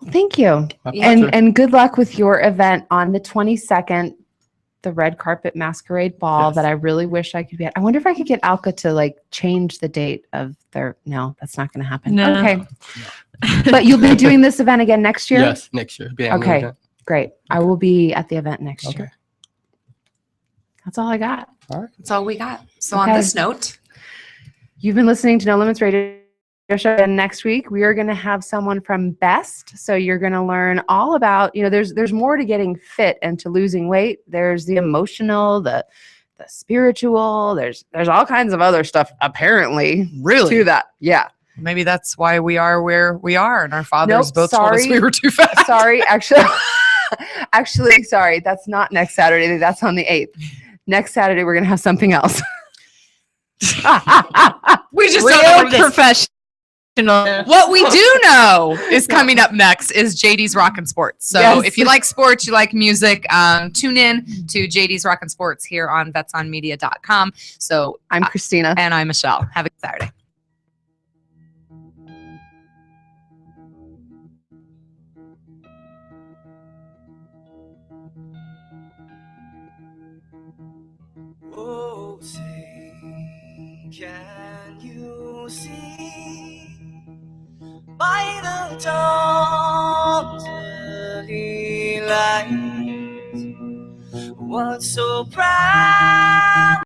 Well, thank you. My pleasure. And good luck with your event on the 22nd, the red carpet masquerade ball Yes. that I really wish I could be at. I wonder if I could get Alka to like change the date of their, no, that's not going to happen. No. Okay. But you'll be doing this event again next year? Yes, next year. Be at the Okay. event. Great. I will be at the event next Okay. year. That's all I got. That's all we got. So Okay. on this note, You've been listening to No Limits Radio Show, and next week we are going to have someone from BEST. So you're going to learn all about, there's more to getting fit and to losing weight. There's the emotional, the spiritual. There's all kinds of other stuff apparently really, to that. Yeah. maybe that's why we are where we are, and our fathers Nope, both told us sorry. we were too fat. Sorry, actually, sorry. That's not next Saturday. That's on the 8th. Next Saturday we're going to have something else. We just Real don't know this. professional. What we do know is coming up next is JD's Rockin' Sports. So Yes. if you like sports, you like music, tune in to JD's Rockin' Sports here on vetsonmedia.com. So I'm Christina. and I'm Michelle. Have a good Saturday. Oh, say, can you see by the dawn's early light what so proud